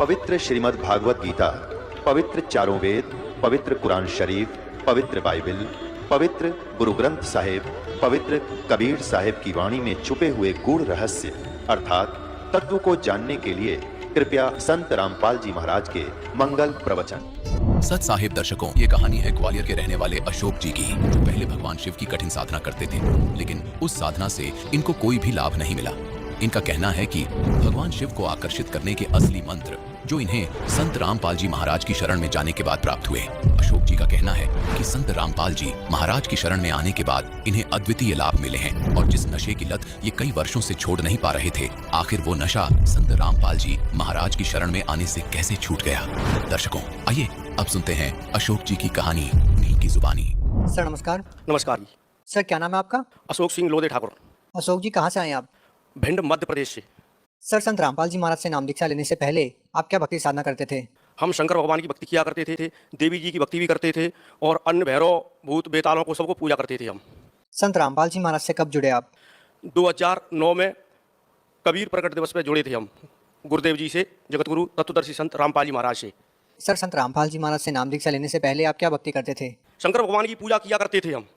पवित्र श्रीमद् भागवत गीता, पवित्र चारों वेद, पवित्र कुरान शरीफ, पवित्र बाइबल, पवित्र गुरु ग्रंथ साहिब, पवित्र कबीर साहिब की वाणी में छुपे हुए गूढ़ रहस्य अर्थात तत्व को जानने के लिए कृपया संत रामपाल जी महाराज के मंगल प्रवचन। सत साहिब दर्शकों, ये कहानी है ग्वालियर के रहने वाले अशोक जी की, जो पहले भगवान शिव की कठिन साधना करते थे, लेकिन उस साधना से इनको कोई भी लाभ नहीं मिला। इनका कहना है कि भगवान शिव को आकर्षित करने के असली मंत्र जो इन्हें संत रामपाल जी महाराज की शरण में जाने के बाद प्राप्त हुए। अशोक जी का कहना है कि संत रामपाल जी महाराज की शरण में आने के बाद इन्हें अद्वितीय लाभ मिले हैं, और जिस नशे की लत ये कई वर्षों से छोड़ नहीं पा रहे थे, आखिर वो नशा संत रामपाल जी महाराज की शरण में आने से कैसे छूट गया। दर्शकों, आइए अब सुनते हैं अशोक जी की कहानी उन्हीं की जुबानी। सर नमस्कार। नमस्कार जी। सर क्या नाम है आपका? अशोक सिंह लोधे ठाकुर। अशोक जी कहाँ से आए हैं आप? भिंड मध्य प्रदेश से। सर संत रामपाल जी महाराज से नाम दीक्षा लेने से पहले आप क्या भक्ति साधना करते थे? हम शंकर भगवान की भक्ति किया करते थे, देवी जी की भक्ति भी करते थे, और अन्य भैरव भूत बेतालों को सबको पूजा करते थे हम। संत रामपाल जी महाराज से कब जुड़े आप? 2009 में कबीर प्रकट दिवस पे जुड़े थे हम गुरुदेव जी से, जगतगुरु तत्वदर्शी संत रामपाल जी महाराज से। सर संत रामपाल जी महाराज से नाम दीक्षा लेने से पहले आप क्या भक्ति करते थे? शंकर भगवान की पूजा किया करते थे हम।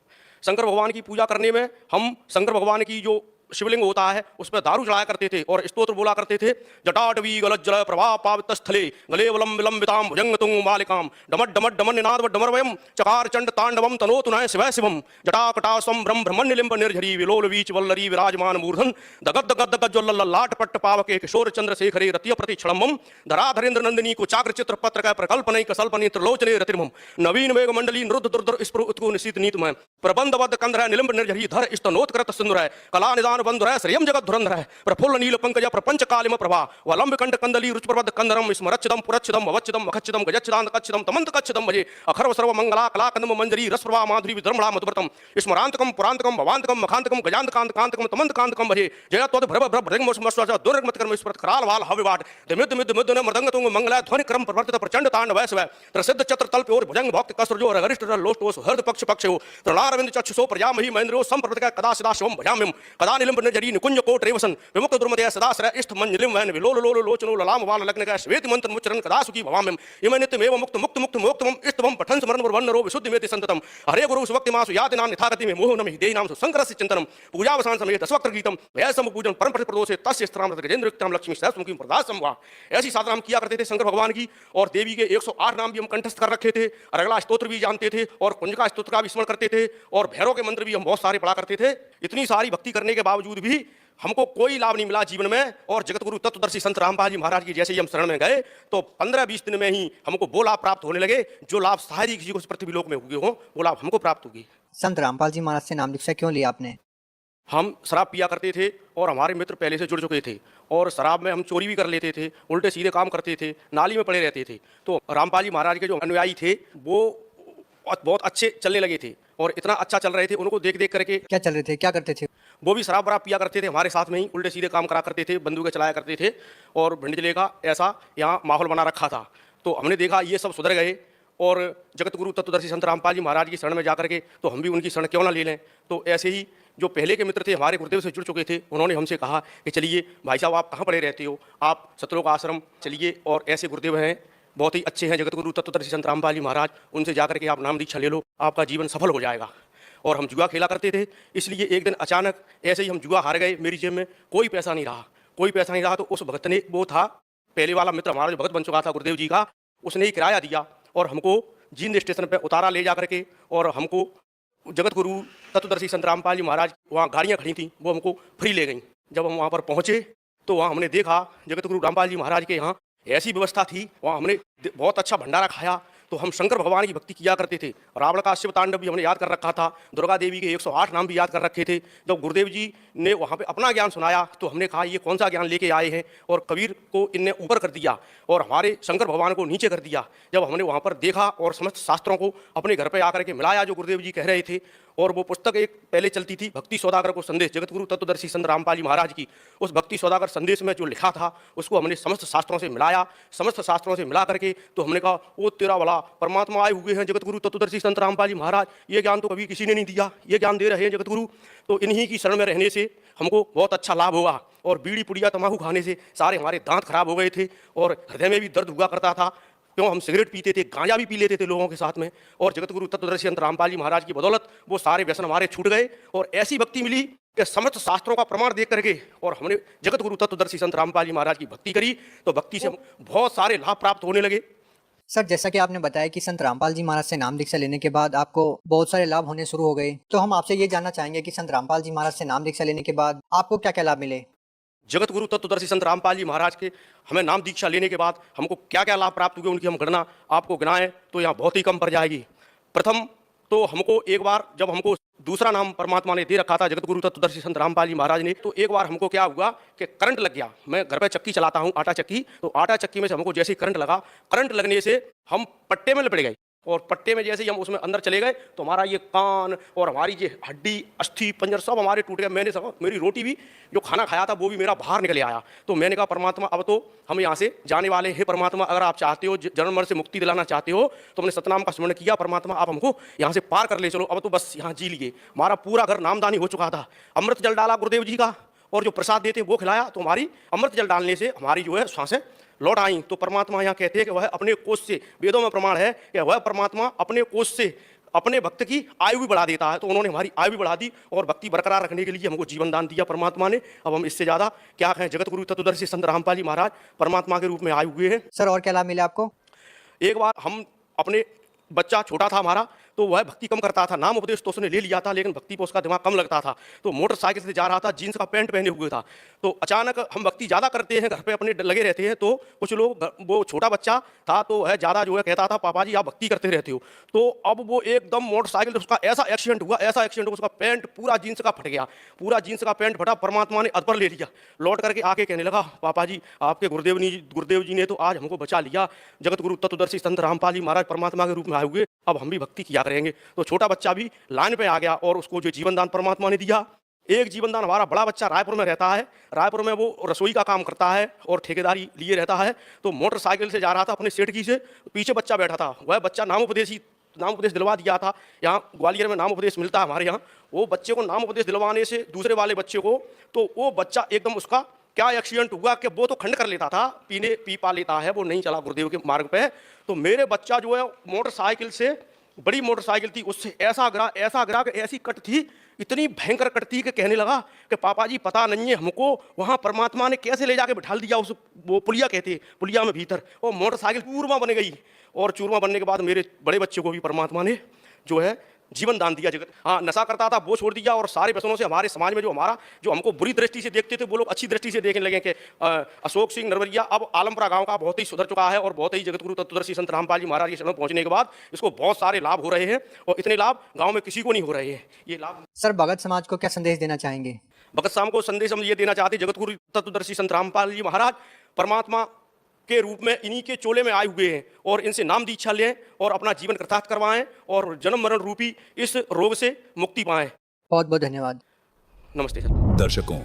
शंकर भगवान की पूजा करने में हम शंकर भगवान की जो शिवलिंग होता है उस पर दारू चढ़ाया करते थे और स्तोत्र बोला करते थे। जटाटवी गलज्जल प्रभा पावितस्थले गले वलम विलंबिताम भुजंग तुंग मालिकाम डमट डमट डमन निनाद डमरवयम चकार चंड तांडवम तनोतु नय शिवय शिवम जटाकटा स्वम ब्रह्म ब्रह्मण्य लिंब निर्झरी विलोल वीच वल्लरी विराजमान मूर्धन दगद दगद दगद ज्वल लाट पट्ट पावके किशोर चंद्रशेखरे रतिय प्रति क्षणमम धराधरेंद्र नंदिनी कुचाग्र चित्र पत्र का प्रकल्पनय कसल्पनी त्रिलोचने रतिर्मम नवीन मेघ मंडली नृद्ध दुर्धर स्फुर उत्कु निशीत नीतमय प्रबंधवद कंधर निलिंब निर्झरी धर स्तनोत्कृत सिंधुर कला निदान बंधुर श्रियम जगत धुरंधर है प्रफुल्ल नील पंकज प्रपंच कालिम प्रभा वलंब कंठ कंदली रुचिप्रबद्ध कंदरम स्मरच्छिदम पुरच्छिदम अवच्छिदम अखच्छिदम गजच्छिदांत कच्छिदम तमंत कच्छिदम भजे अखर्व सर्व मंगला कला कंदम मंजरी रस प्रभा माधुरी विद्रमणा मधुव्रतम स्मरांतकम पुरांतकम भवांतकम मखांतकम गजांतकांत कांतकम तमंत कांतकम भजे जय त्वद भ्रभ भ्रभ भृंग मस्मस्वज दुर्गमत कर्म स्मृत कराल वाल हविवाट दिमिद मिद मिद मृदंग तुंग मंगला ध्वनि क्रम प्रवर्तित प्रचंड तांडव वैसव प्रसिद्ध चत्र तल्प और भुजंग भक्त कसर जो गरिष्ठ लोष्टोस हृद पक्ष पक्ष हो तृणारविंद चक्षुषो प्रजामहि महेंद्रो संप्रतिका कदा सदा शिवम भजाम्यम कदा निलंब निर्जरी निकुंज कोट रेवसन विमुक्त दुर्मदय सदा श्रय इष्ट मंजलिम वैन विलोल लोल लोचनो ललाम वाल लग्न का श्वेत मंत्र मुच्चरण कदा सुखी भवाम्यम इम नित्यमेव मुक्त मुक्त मुक्त मोक्तमम इष्टवम पठन स्मरण वर्वन रो विशुद्धि मेति संततम हरे गुरु सुभक्ति मासु याति नाम निथागति में मोह नमि देहि नाम संकरस्य चिंतनम पूजावसान समय दशवक्त्र गीतम वै सम पूजन परम प्रदोषे तस्य स्त्राम गजेंद्र युक्तम लक्ष्मी सहस्रमुखी प्रदास संवा। ऐसी साधना हम किया करते थे शंकर भगवान की, और देवी के 108 नाम भी हम कंठस्थ कर रखे थे, और अगला स्तोत्र भी जानते थे, और कुंजका स्तोत्र का भी स्मरण करते थे, और भैरव के मंत्र भी हम बहुत सारे पढ़ा करते थे। इतनी सारी भक्ति करने के बावजूद भी हमको कोई लाभ नहीं मिला जीवन में। और जगतगुरु तत्वदर्शी संत रामपाल जी महाराज की जैसे ही हम शरण में गए तो 15-20 दिन में ही हमको वो लाभ प्राप्त होने लगे जो लाभ सारी किसी को पृथ्वी लोक में हुए हो, वो लाभ हमको प्राप्त होगी। संत रामपाल जी महाराज से नाम दीक्षा क्यों लिया आपने? हम शराब पिया करते थे और हमारे मित्र पहले से जुड़ चुके थे, और शराब में हम चोरी भी कर लेते थे, उल्टे सीधे काम करते थे, नाली में पड़े रहते थे। तो रामपाल जी महाराज के जो अनुयायी थे वो बहुत अच्छे चलने लगे थे, और इतना अच्छा चल रहे थे, उनको देख देख करके। क्या चल रहे थे, क्या करते थे? वो भी शराब वराब पिया करते थे, हमारे साथ में ही उल्टे सीधे काम करा करते थे, बंदूकें चलाया करते थे, और भिंड जिले का ऐसा यहाँ माहौल बना रखा था। तो हमने देखा ये सब सुधर गए, और जगतगुरु तत्वदर्शी संत रामपाल जी महाराज की शरण में जाकर के तो हम भी उनकी शरण क्यों ना ले लें। तो ऐसे ही जो पहले के मित्र थे हमारे गुरुदेव से जुड़ चुके थे, उन्होंने हमसे कहा कि चलिए भाई साहब आप कहाँ पड़े रहते हो, आप सतलोक आश्रम चलिए, और ऐसे गुरुदेव हैं बहुत ही अच्छे हैं जगतगुरु तत्वदर्शी संत रामपाल जी महाराज, उनसे जाकर के आप नाम दीक्षा ले लो, आपका जीवन सफल हो जाएगा। और हम जुआ खेला करते थे, इसलिए एक दिन अचानक ऐसे ही हम जुआ हार गए, मेरी जेब में कोई पैसा नहीं रहा, कोई पैसा नहीं रहा। तो उस भगत ने, वो था पहले वाला मित्र हमारा जो भगत बन चुका था गुरुदेव जी का, उसने ही किराया दिया और हमको जींद स्टेशन पर उतारा ले जा करके, और हमको जगतगुरु तत्वदर्शी संत रामपाल जी महाराज वहाँ गाड़ियाँ खड़ी थी, वो हमको फ्री ले गई। जब हम वहाँ पर पहुँचे तो वहाँ हमने देखा जगतगुरु रामपाल जी महाराज के यहाँ ऐसी व्यवस्था थी, वहाँ हमने बहुत अच्छा भंडारा खाया। तो हम शंकर भगवान की भक्ति किया करते थे, रावण का शिव तांडव भी हमने याद कर रखा था, दुर्गा देवी के 108 नाम भी याद कर रखे थे। जब गुरुदेव जी ने वहाँ पे अपना ज्ञान सुनाया तो हमने कहा ये कौन सा ज्ञान लेके आए हैं, और कबीर को इनने ऊपर कर दिया और हमारे शंकर भगवान को नीचे कर दिया। जब हमने वहाँ पर देखा और समस्त शास्त्रों को अपने घर पर आकर के मिलाया जो गुरुदेव जी कह रहे थे, और वो पुस्तक एक पहले चलती थी भक्ति सौदागर को संदेश, जगतगुरु तत्वदर्शी संत रामपाल जी महाराज की, उस भक्ति सौदागर संदेश में जो लिखा था उसको हमने समस्त शास्त्रों से मिलाया। समस्त शास्त्रों से मिला करके तो हमने कहा वो तेरा वाला परमात्मा आए हुए हैं जगतगुरु तत्वदर्शी संत रामपाल जी महाराज, ये ज्ञान तो कभी किसी ने नहीं दिया, ये ज्ञान दे रहे हैं जगतगुरु। तो इन्हीं की शरण में रहने से हमको बहुत अच्छा लाभ हुआ। और बीड़ी पुड़िया तम्बाकू खाने से सारे हमारे दांत खराब हो गए थे और हृदय में भी दर्द हुआ करता था, क्यों हम सिगरेट पीते थे, गांजा भी पी लेते थे लोगों के साथ में। और जगत गुरु तत्वदर्शी संत रामपाल जी महाराज की बदौलत वो सारे व्यसन हमारे छूट गए और ऐसी भक्ति मिली कि समस्त शास्त्रों का प्रमाण देख करके और हमने जगत गुरु तत्वदर्शी संत रामपाल जी महाराज की भक्ति करी तो भक्ति से बहुत सारे लाभ प्राप्त होने लगे। सर, जैसा कि आपने बताया कि संत रामपाल जी महाराज से नाम दीक्षा लेने के बाद आपको बहुत सारे लाभ होने शुरू हो गए, तो हम आपसे ये जानना चाहेंगे कि संत रामपाल जी महाराज से नाम दीक्षा लेने के बाद आपको क्या क्या लाभ मिले। जगत गुरु तत्वदर्शी संत रामपाल जी महाराज के हमें नाम दीक्षा लेने के बाद हमको क्या क्या लाभ प्राप्त हुए, उनकी हम गणना आपको गिनाएं तो यहाँ बहुत ही कम पड़ जाएगी। प्रथम तो हमको एक बार जब हमको दूसरा नाम परमात्मा ने दे रखा था जगत गुरु तत्वदर्शी संत रामपाल जी महाराज ने, तो एक बार हमको क्या हुआ कि करंट लग गया। मैं घर पे चक्की चलाता हूँ, आटा चक्की, तो आटा चक्की में से हमको जैसे ही करंट लगा, करंट लगने से हम पट्टे में लपट गए और पट्टे में जैसे ही हम उसमें अंदर चले गए तो हमारा ये कान और हमारी ये हड्डी अस्थि पंजर सब हमारे टूट गए। मैंने सब मेरी रोटी भी जो खाना खाया था वो भी मेरा बाहर निकल आया। तो मैंने कहा परमात्मा अब तो हम यहाँ से जाने वाले हैं, परमात्मा अगर आप चाहते हो जन्म मरण से मुक्ति दिलाना चाहते हो तो हमने सतनाम का स्मरण किया, परमात्मा आप हमको यहाँ से पार कर ले चलो, अब तो बस यहाँ जी लिए। हमारा पूरा घर नामदानी हो चुका था। अमृत जल डाला गुरुदेव जी का और जो प्रसाद देते वो खिलाया, तो हमारी अमृत जल डालने से हमारी जो है सांसें लौट आई। तो परमात्मा यहाँ कहते हैं कि वह अपने कोष से, वेदों में प्रमाण है कि वह परमात्मा अपने कोष से अपने भक्त की आयु भी बढ़ा देता है। तो उन्होंने हमारी आयु भी बढ़ा दी और भक्ति बरकरार रखने के लिए हमको जीवन दान दिया परमात्मा ने। अब हम इससे ज्यादा क्या कहें। जगत गुरु तत्वदर्शी संत रामपाल जी महाराज परमात्मा के रूप में आए हुए हैं। सर, और क्या लाभ मिले आपको। एक बार हम अपने बच्चा छोटा था हमारा, तो वह भक्ति कम करता था, नाम उपदेश तो उसने ले लिया था लेकिन भक्ति पर उसका दिमाग कम लगता था। तो मोटरसाइकिल से जा रहा था, जीन्स का पैंट पहने हुए था। तो अचानक हम भक्ति ज़्यादा करते हैं, घर पे अपने लगे रहते हैं, तो कुछ लोग, वो छोटा बच्चा था तो वह ज़्यादा जो है कहता था पापा जी आप भक्ति करते रहते हो। तो अब वो एकदम मोटरसाइकिल, उसका ऐसा एक्सीडेंट हुआ, ऐसा एक्सीडेंट हुआ, उसका पैंट पूरा जीन्स का फट गया, पूरा जीन्स का पैंट फटा। परमात्मा ने अदबर ले लिया। लौट करके आके कहने लगा पापा जी आपके गुरुदेव जी ने तो आज हमको बचा लिया। जगत गुरु तत्वदर्शी संत रामपाल जी महाराज परमात्मा के रूप में आए हुए, अब हम भी भक्ति किया करेंगे। तो छोटा बच्चा भी लाइन पे आ गया और उसको जो जीवन दान परमात्मा ने दिया। एक जीवन दान हमारा बड़ा बच्चा रायपुर में रहता है, रायपुर में वो रसोई का काम करता है और ठेकेदारी लिए रहता है। तो मोटरसाइकिल से जा रहा था अपने सेठ की से, पीछे बच्चा बैठा था। वह बच्चा नाम उपदेश दिलवा दिया था। यहाँ ग्वालियर में नाम उपदेश मिलता है हमारे यहाँ। वो बच्चे को नाम उपदेश दिलवाने से दूसरे वाले बच्चे को, तो वो बच्चा एकदम उसका क्या एक्सीडेंट हुआ कि वो तो खंड कर लेता था, पी पा लेता है, वो नहीं चला गुरुदेव के मार्ग पे। तो मेरे बच्चा जो है मोटरसाइकिल से, बड़ी मोटरसाइकिल थी, उससे ऐसा गिरा कि ऐसी कट थी, इतनी भयंकर कट थी कि कहने लगा कि पापा जी पता नहीं है हमको वहाँ परमात्मा ने कैसे ले जाके बिठा दिया उस, वो पुलिया कहते हैं, पुलिया में भीतर, और मोटरसाइकिल चूरमा बन गई। और चूरमा बनने के बाद मेरे बड़े बच्चे को भी परमात्मा ने जो है जीवन दान दिया। जगत हाँ नशा करता था वो छोड़ दिया और सारे व्यसनों से हमारे समाज में जो हमको बुरी दृष्टि से देखते थे वो लोग अच्छी दृष्टि से देखने लगे कि अशोक सिंह नरवरिया अब आलमपुरा गांव का बहुत ही सुधर चुका है और बहुत ही जगत गुरु तत्वदर्शी संत रामपाल जी महाराज के शरण पहुंचने के बाद इसको बहुत सारे लाभ हो रहे हैं और इतने लाभ गाँव में किसी को नहीं हो रहे हैं। ये लाभ सर, भगत समाज को क्या संदेश देना चाहेंगे। भगत साम को संदेश हम ये देना चाहते, जगत गुरु तत्वदर्शी संत रामपाल जी महाराज परमात्मा के रूप में इन्हीं के चोले में आए हुए हैं और इनसे नाम दीक्षा लें और अपना जीवन कृतार्थ करवाएं और जन्म मरण रूपी इस रोग से मुक्ति पाएं। बहुत बहुत धन्यवाद। नमस्ते सर। दर्शकों,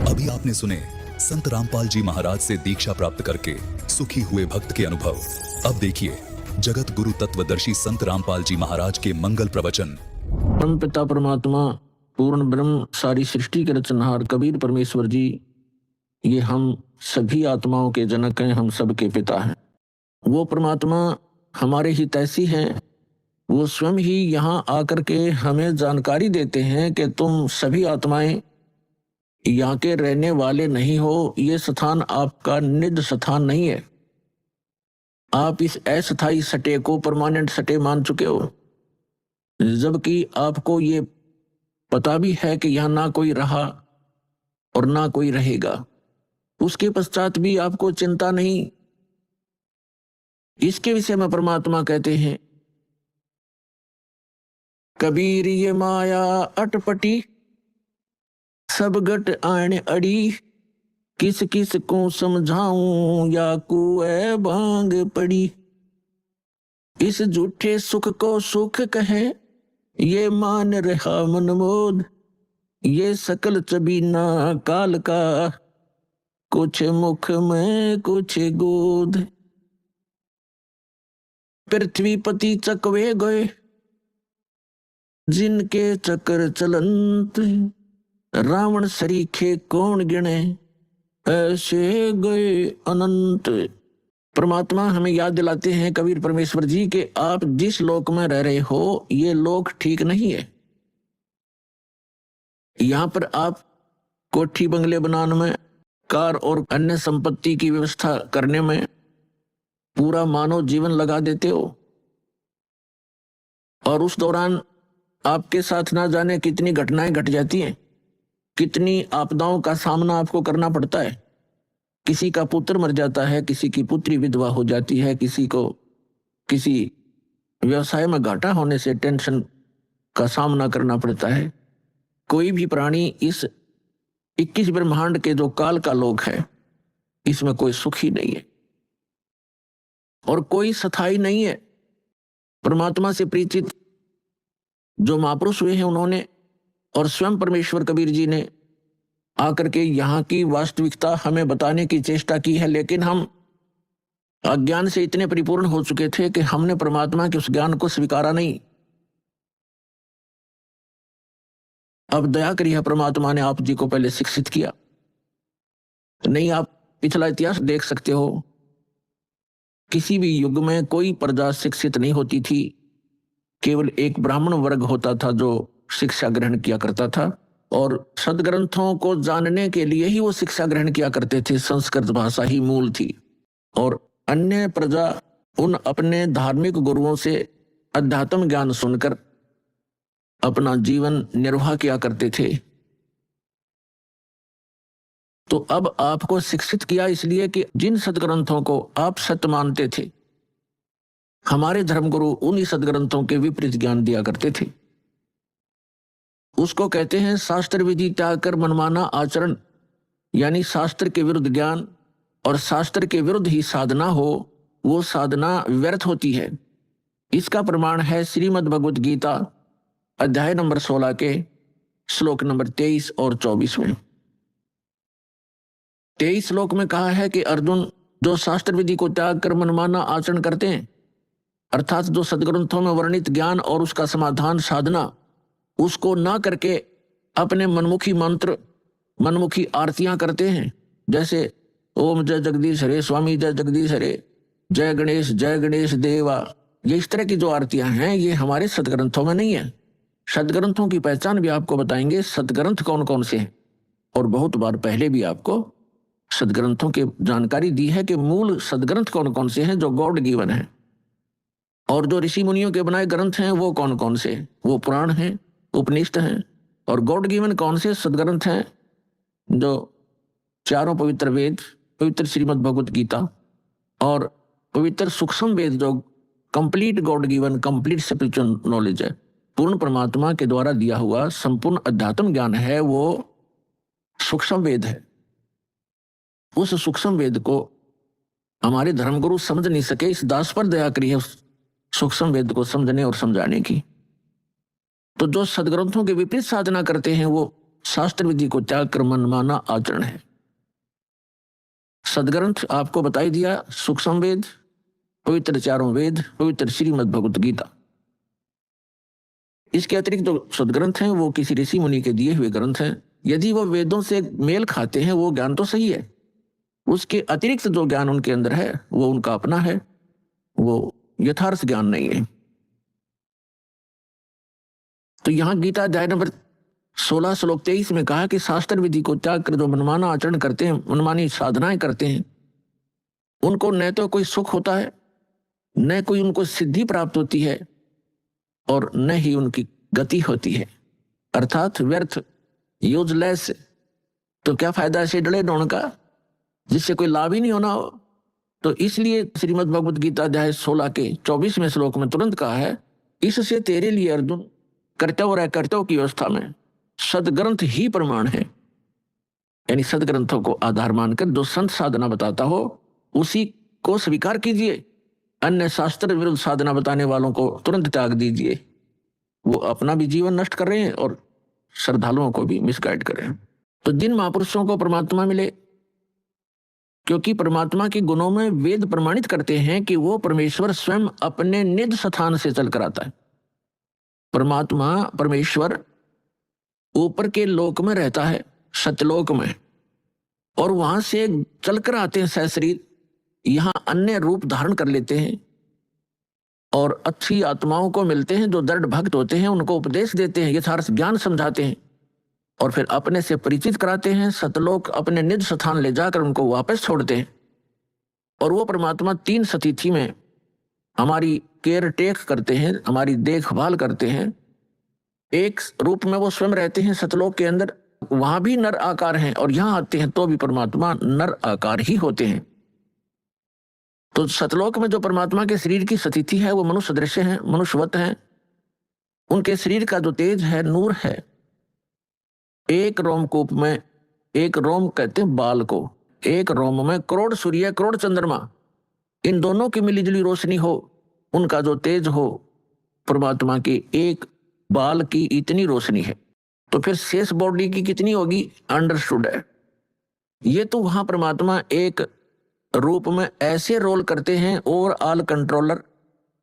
अभी आपने सुने संत रामपाल जी महाराज से दीक्षा प्राप्त करके सुखी हुए भक्त के अनुभव। अब देखिए जगत गुरु तत्वदर्शी संत रामपाल जी महाराज के मंगल प्रवचन। परम पिता परमात्मा पूर्ण ब्रह्म सारी सृष्टि के रचनहार कबीर परमेश्वर जी, ये हम सभी आत्माओं के जनक हैं, हम सब के पिता हैं। वो परमात्मा हमारे हितैषी हैं, वो स्वयं ही यहाँ आकर के हमें जानकारी देते हैं कि तुम सभी आत्माएं यहाँ के रहने वाले नहीं हो, ये स्थान आपका निज स्थान नहीं है। आप इस अस्थायी सटे को परमानेंट सटे मान चुके हो, जबकि आपको ये पता भी है कि यहाँ ना कोई रहा और ना कोई रहेगा। उसके पश्चात भी आपको चिंता नहीं। इसके विषय में परमात्मा कहते हैं, कबीर ये माया अटपटी सब गट आने अड़ी, किस किस को समझाऊं या कुए भांग पड़ी। इस झूठे सुख को सुख कहे ये मान रहा मनमोद, ये सकल चबीना काल का कुछ मुख में कुछ गोद। पृथ्वीपति चकवे गए जिनके चक्र चलंत, रावण सरीखे कौन गिने, ऐसे गए अनंत। परमात्मा हमें याद दिलाते हैं कबीर परमेश्वर जी के आप जिस लोक में रह रहे हो ये लोक ठीक नहीं है। यहां पर आप कोठी बंगले बनाने में, कार और अन्य संपत्ति की व्यवस्था करने में पूरा मानव जीवन लगा देते हो, और उस दौरान आपके साथ ना जाने कितनी घटनाएं घट जाती हैं, कितनी आपदाओं का सामना आपको करना पड़ता है। किसी का पुत्र मर जाता है, किसी की पुत्री विधवा हो जाती है, किसी को किसी व्यवसाय में घाटा होने से टेंशन का सामना करना पड़ता है। कोई भी प्राणी इस 21 ब्रह्मांड के जो काल का लोक है इसमें कोई सुखी नहीं है और कोई स्थायी नहीं है। परमात्मा से परिचित जो महापुरुष हुए हैं उन्होंने और स्वयं परमेश्वर कबीर जी ने आकर के यहाँ की वास्तविकता हमें बताने की चेष्टा की है, लेकिन हम अज्ञान से इतने परिपूर्ण हो चुके थे कि हमने परमात्मा के उस ज्ञान को स्वीकारा नहीं। अब दया करिए, परमात्मा ने आप जी को पहले शिक्षित किया नहीं। आप पिछला इतिहास देख सकते हो, किसी भी युग में कोई प्रजा शिक्षित नहीं होती थी, केवल एक ब्राह्मण वर्ग होता था जो शिक्षा ग्रहण किया करता था, और सदग्रंथों को जानने के लिए ही वो शिक्षा ग्रहण किया करते थे। संस्कृत भाषा ही मूल थी और अन्य प्रजा उन अपने धार्मिक गुरुओं से अध्यात्म ज्ञान सुनकर अपना जीवन निर्वाह किया करते थे। तो अब आपको शिक्षित किया इसलिए कि जिन सदग्रंथों को आप सत्य मानते थे, हमारे धर्मगुरु उन्हीं सदग्रंथों के विपरीत ज्ञान दिया करते थे। उसको कहते हैं शास्त्र विधि त्याग कर मनमाना आचरण, यानी शास्त्र के विरुद्ध ज्ञान और शास्त्र के विरुद्ध ही साधना हो, वो साधना व्यर्थ होती है। इसका प्रमाण है श्रीमद् भगवत गीता अध्याय नंबर 16 के श्लोक नंबर 23 और 24 में। 23 श्लोक में कहा है कि अर्जुन, जो शास्त्र विधि को त्याग कर मनमाना आचरण करते हैं, अर्थात जो सदग्रंथों में वर्णित ज्ञान और उसका समाधान साधना उसको ना करके अपने मनमुखी मंत्र, मनमुखी आरतियां करते हैं, जैसे ओम जय जगदीश हरे, स्वामी जय जगदीश हरे, जय गणेश देवा, ये इस तरह की जो आरतियां हैं ये हमारे सदग्रंथों में नहीं है। सदग्रंथों की पहचान भी आपको बताएंगे, सदग्रंथ कौन कौन से हैं, और बहुत बार पहले भी आपको सदग्रंथों की जानकारी दी है कि मूल सदग्रंथ कौन कौन से हैं जो गॉड गिवन है, और जो ऋषि मुनियों के बनाए ग्रंथ हैं वो कौन कौन से, वो पुराण हैं, उपनिषद हैं, और गॉड गिवन कौन से सदग्रंथ हैं, जो चारों पवित्र वेद, पवित्र श्रीमद् भगवत गीता और पवित्र सूक्ष्म वेद, जो complete God given complete spiritual knowledge है, पूर्ण परमात्मा के द्वारा दिया हुआ संपूर्ण अध्यात्म ज्ञान है, वो सूक्ष्म वेद है। उस सूक्ष्म वेद को हमारे धर्मगुरु समझ नहीं सके, इस दास पर दया करिए उस सूक्ष्म वेद को समझने और समझाने की। तो जो सदग्रंथों के विपरीत साधना करते हैं वो शास्त्र विधि को त्याग कर मनमाना आचरण है। सदग्रंथ आपको बताई दिया, सूक्ष्म वेद, पवित्र चारों वेद, पवित्र श्रीमद् भगवत गीता। इसके अतिरिक्त जो सदग्रंथ हैं वो किसी ऋषि मुनि के दिए हुए ग्रंथ हैं। यदि वो वेदों से मेल खाते हैं वो ज्ञान तो सही है, उसके अतिरिक्त जो ज्ञान उनके अंदर है वो उनका अपना है, वो यथार्थ ज्ञान नहीं है। तो यहां गीता अध्याय नंबर 16 श्लोक 23 में कहा कि शास्त्र विधि को त्याग कर जो मनमाना आचरण करते हैं, मनमानी साधनाएं करते हैं, उनको न तो कोई सुख होता है, न कोई उनको सिद्धि प्राप्त होती है, और न ही उनकी गति होती है, अर्थात व्यर्थ, यूजलेस। तो क्या फायदा ऐसे डले ढोण का जिससे कोई लाभ ही नहीं होना हो। तो इसलिए श्रीमद् भगवत गीता अध्याय 16 के 24वें श्लोक में तुरंत कहा है, इससे तेरे लिए अर्जुन कर्तव्य और अकर्तव्य की व्यवस्था में सदग्रंथ ही प्रमाण है। यानी सदग्रंथों को आधार मानकर जो संत साधना बताता हो उसी को स्वीकार कीजिए, अन्य शास्त्र विरुद्ध साधना बताने वालों को तुरंत त्याग दीजिए। वो अपना भी जीवन नष्ट कर रहे हैं और श्रद्धालुओं को भी मिसगाइड कर रहे हैं। तो जिन महापुरुषों को परमात्मा मिले, क्योंकि परमात्मा के गुणों में वेद प्रमाणित करते हैं कि वो परमेश्वर स्वयं अपने निज स्थान से चल कर आता है। परमात्मा परमेश्वर ऊपर के लोक में रहता है, सतलोक में, और वहां से चलकर आते हैं सहशरीर, यहाँ अन्य रूप धारण कर लेते हैं और अच्छी आत्माओं को मिलते हैं जो दृढ़ भक्त होते हैं, उनको उपदेश देते हैं, यथार्थ ज्ञान समझाते हैं और फिर अपने से परिचित कराते हैं। सतलोक अपने निज स्थान ले जाकर उनको वापस छोड़ते हैं और वो परमात्मा 3 सतिथि में हमारी केयर टेक करते हैं, हमारी देखभाल करते हैं। एक रूप में वो स्वयं रहते हैं सतलोक के अंदर, वहां भी नर आकार हैं और यहां आते हैं तो भी परमात्मा नर आकार ही होते हैं। तो सतलोक में जो परमात्मा के शरीर की स्थिति है वो मनुष्य दृश्य है, मनुष्यवत है। उनके शरीर का जो तेज है, नूर है। एक रोमकूप में, एक रोम कहते हैं बाल को, एक रोम में करोड़ सूर्य करोड़ चंद्रमा, इन दोनों की मिलीजुली रोशनी हो, उनका जो तेज हो, परमात्मा की एक बाल की इतनी रोशनी है, तो फिर शेष बॉडी की कितनी होगी, अंडरस्टूड है। ये तो वहां परमात्मा एक रूप में ऐसे रोल करते हैं, ओवरऑल कंट्रोलर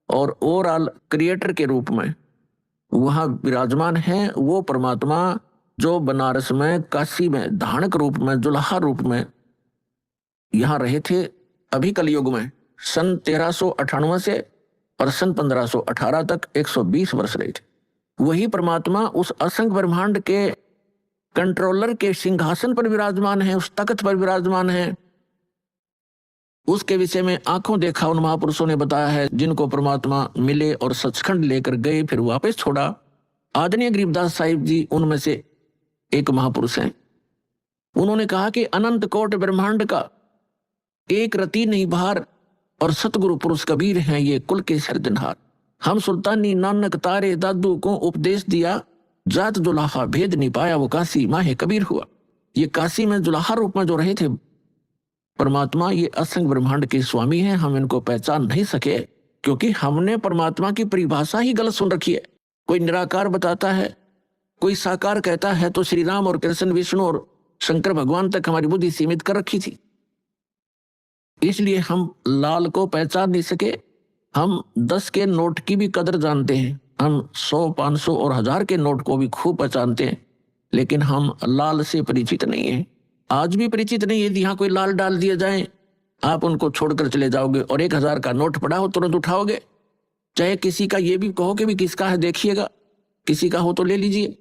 और ओवरऑल क्रिएटर के रूप में वहां विराजमान है। वो परमात्मा जो बनारस में, काशी में धानक रूप में, जुलाहा रूप में यहां रहे थे अभी कलयुग में, सन 1398 से और सन 1518 तक 120 वर्ष रहे थे। वही परमात्मा उस असंख्य ब्रह्मांड के कंट्रोलर के सिंहासन पर विराजमान है, उस तख्त पर विराजमान है। उसके विषय में आंखों देखा उन महापुरुषों ने बताया है, जिनको परमात्मा मिले और सचखंड लेकर गए, फिर वापस छोड़ा। आदरणीय गरीबदास साहिब जी उनमें से एक महापुरुष हैं। उन्होंने कहा कि अनंत कोट ब्रह्मांड का एक रति नहीं भार और सतगुरु पुरुष कबीर हैं ये कुल के सिरजनहार। हम सुल्तानी नानक तारे दादू को उपदेश दिया, जात जुलाहा भेद नहीं पाया, वो काशी माहे कबीर हुआ। ये काशी में जुलाहा रूप में जो रहे थे परमात्मा, ये असंख्य ब्रह्मांड के स्वामी हैं। हम इनको पहचान नहीं सके क्योंकि हमने परमात्मा की परिभाषा ही गलत सुन रखी है। कोई निराकार बताता है, कोई साकार कहता है, तो श्री राम और कृष्ण, विष्णु और शंकर भगवान तक हमारी बुद्धि सीमित कर रखी थी। इसलिए हम लाल को पहचान नहीं सके। हम 10 के नोट की भी कदर जानते हैं, हम 100, 500 और 1000 के नोट को भी खूब पहचानते हैं, लेकिन हम लाल से परिचित नहीं है। आज भी परिचित नहीं है। यदि यहाँ कोई लाल डाल दिया जाए, आप उनको छोड़कर चले जाओगे और 1000 का नोट पड़ा हो तुरंत उठाओगे। चाहे किसी का ये भी कहो कि भी किसका है देखिएगा, किसी का हो तो ले लीजिए,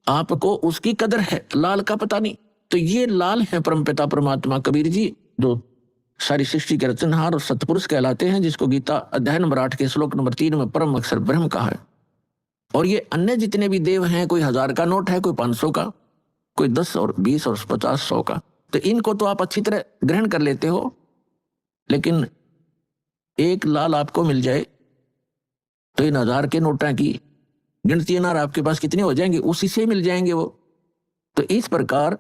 आपको उसकी कदर है, लाल का पता नहीं। तो ये लाल है परमपिता परमात्मा कबीर जी, जो सारी सृष्टि के रचनहार और सतपुरुष कहलाते हैं, जिसको गीता अध्याय नंबर 8 के श्लोक नंबर 3 में परम अक्षर ब्रह्म कहा है। और ये अन्य जितने भी देव हैं, कोई 1000 का नोट है, कोई 500 का, कोई 10 और 20 और 50, 100 का, तो इनको तो आप अच्छी तरह ग्रहण कर लेते हो। लेकिन एक लाल आपको मिल जाए तो इन 1000 के नोटा की गिनती अनार आपके पास कितने हो जाएंगे, उसी से मिल जाएंगे वो। तो इस प्रकार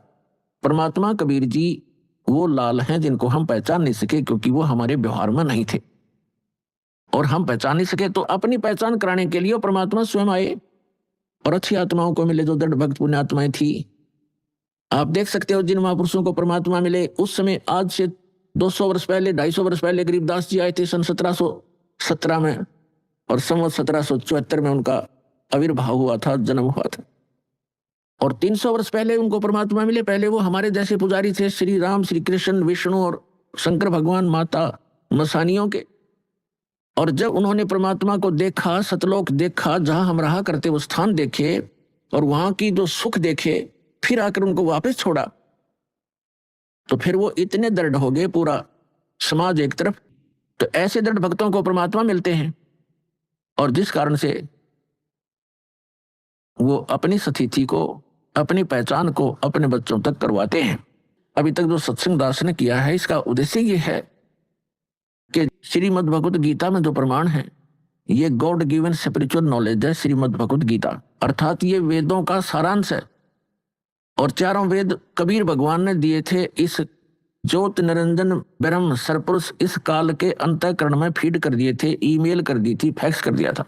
परमात्मा कबीर जी वो लाल हैं जिनको हम पहचान नहीं सके, क्योंकि वो हमारे व्यवहार में नहीं थे। और हम पहचान नहीं सके तो अपनी पहचान कराने के लिए परमात्मा स्वयं आए और अच्छी आत्माओं को मिले, जो दृढ़ भक्त पुण्य आत्माएं थी। आप देख सकते हो जिन महापुरुषों को परमात्मा मिले उस समय, आज से 200 वर्ष पहले, 250 वर्ष पहले गरीबदास जी आए थे सन 1717 में, और संवत 1774 में उनका आविर्भाव हुआ था, जन्म हुआ था। और 300 वर्ष पहले उनको परमात्मा मिले। पहले वो हमारे जैसे पुजारी थे, श्री राम, श्री कृष्ण, विष्णु और शंकर भगवान, माता मसानियों के। और जब उन्होंने परमात्मा को देखा, सतलोक देखा, जहां हम रहा करते वो स्थान देखे और वहां की जो सुख देखे, फिर आकर उनको वापस छोड़ा, तो फिर वो इतने दृढ़ हो गए, पूरा समाज एक तरफ। तो ऐसे दृढ़ भक्तों को परमात्मा मिलते हैं और जिस कारण से वो अपनी स्थिति को, अपनी पहचान को अपने बच्चों तक करवाते हैं। अभी तक जो सत्संग दास ने किया है, इसका उद्देश्य ये है कि श्रीमद् भगवत गीता में जो प्रमाण है, ये गॉड गिवन स्पिरिचुअल नॉलेज है। श्रीमद् भगवत गीता अर्थात ये वेदों का सारांश है। और 4 वेद कबीर भगवान ने दिए थे इस ज्योत निरंजन ब्रह्म सरपुरुष इस काल के अंतःकरण में फीड कर दिए थे, ईमेल कर दी थी, फैक्स कर दिया था।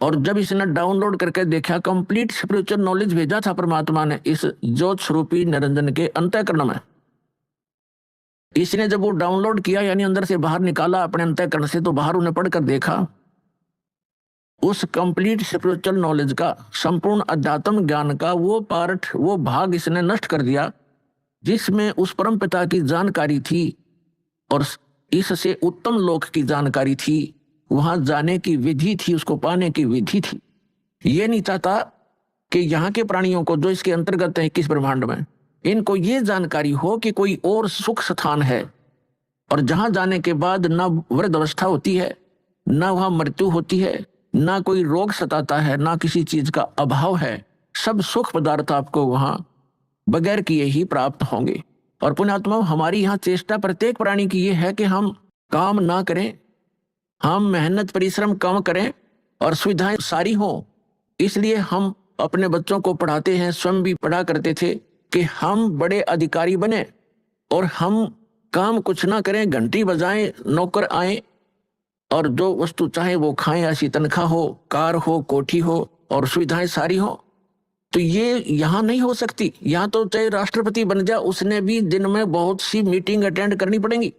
और जब इसने डाउनलोड करके देखा, कंप्लीट स्पिरिचुअल नॉलेज भेजा था परमात्मा ने इस ज्योत स्वरूपी निरंजन के अंतःकरण में। इसने जब वो डाउनलोड किया, यानी अंदर से बाहर निकाला अपने अंतःकरण से, तो बाहर उन्हें पढ़कर देखा उस कंप्लीट स्पिरिचुअल नॉलेज का, संपूर्ण अध्यात्म ज्ञान का वो पार्ट, वो भाग इसने नष्ट कर दिया जिसमें उस परम पिता की जानकारी थी और इससे उत्तम लोक की जानकारी थी, वहां जाने की विधि थी, उसको पाने की विधि थी। ये नहीं चाहता कि यहाँ के प्राणियों को जो इसके अंतर्गत है 21 ब्रह्मांड में, इनको ये जानकारी हो कि कोई और सुख स्थान है और जहां जाने के बाद ना वृद्ध अवस्था होती है, ना वहां मृत्यु होती है, ना कोई रोग सताता है, ना किसी चीज का अभाव है। सब सुख पदार्थ आपको वहां बगैर किए ही प्राप्त होंगे। और पुण्यात्मा, हमारी यहाँ चेष्टा प्रत्येक प्राणी की ये है कि हम काम ना करें, हम मेहनत परिश्रम कम करें और सुविधाएं सारी हों। इसलिए हम अपने बच्चों को पढ़ाते हैं, स्वयं भी पढ़ा करते थे कि हम बड़े अधिकारी बने और हम काम कुछ ना करें, घंटी बजाएं, नौकर आए और जो वस्तु चाहे वो खाएं, ऐसी तनख्वाह हो, कार हो, कोठी हो और सुविधाएं सारी हो। तो ये यहाँ नहीं हो सकती। यहाँ तो चाहे राष्ट्रपति बन जाए, उसने भी दिन में बहुत सी मीटिंग अटेंड करनी पड़ेंगी,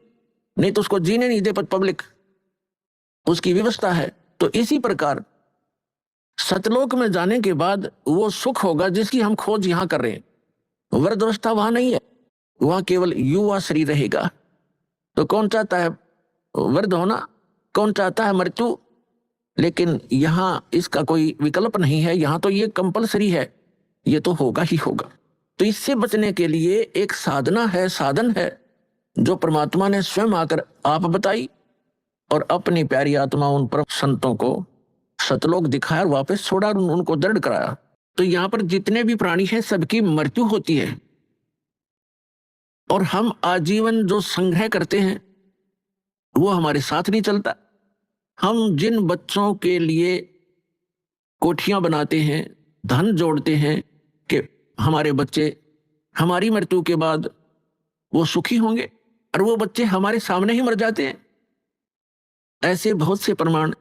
नहीं तो उसको जीने नहीं दे पब्लिक, उसकी व्यवस्था है। तो इसी प्रकार सतलोक में जाने के बाद वो सुख होगा जिसकी हम खोज यहाँ कर रहे हैं। वृद्ध अवस्था वहां नहीं है, वहां केवल युवा शरीर रहेगा। तो कौन चाहता है वृद्ध होना, कौन चाहता है मृत्यु? लेकिन यहाँ इसका कोई विकल्प नहीं है, यहाँ तो ये कंपलसरी है, ये तो होगा ही होगा। तो इससे बचने के लिए एक साधना है, साधन है, जो परमात्मा ने स्वयं आकर आप बताई और अपनी प्यारी आत्मा उन पर संतों को सतलोक दिखाया और वापस छोड़ा और उनको दृढ़ कराया। तो यहाँ पर जितने भी प्राणी हैं सबकी मृत्यु होती है और हम आजीवन जो संग्रह करते हैं वो हमारे साथ नहीं चलता। हम जिन बच्चों के लिए कोठियां बनाते हैं, धन जोड़ते हैं कि हमारे बच्चे हमारी मृत्यु के बाद वो सुखी होंगे, और वो बच्चे हमारे सामने ही मर जाते हैं। ऐसे बहुत से प्रमाण,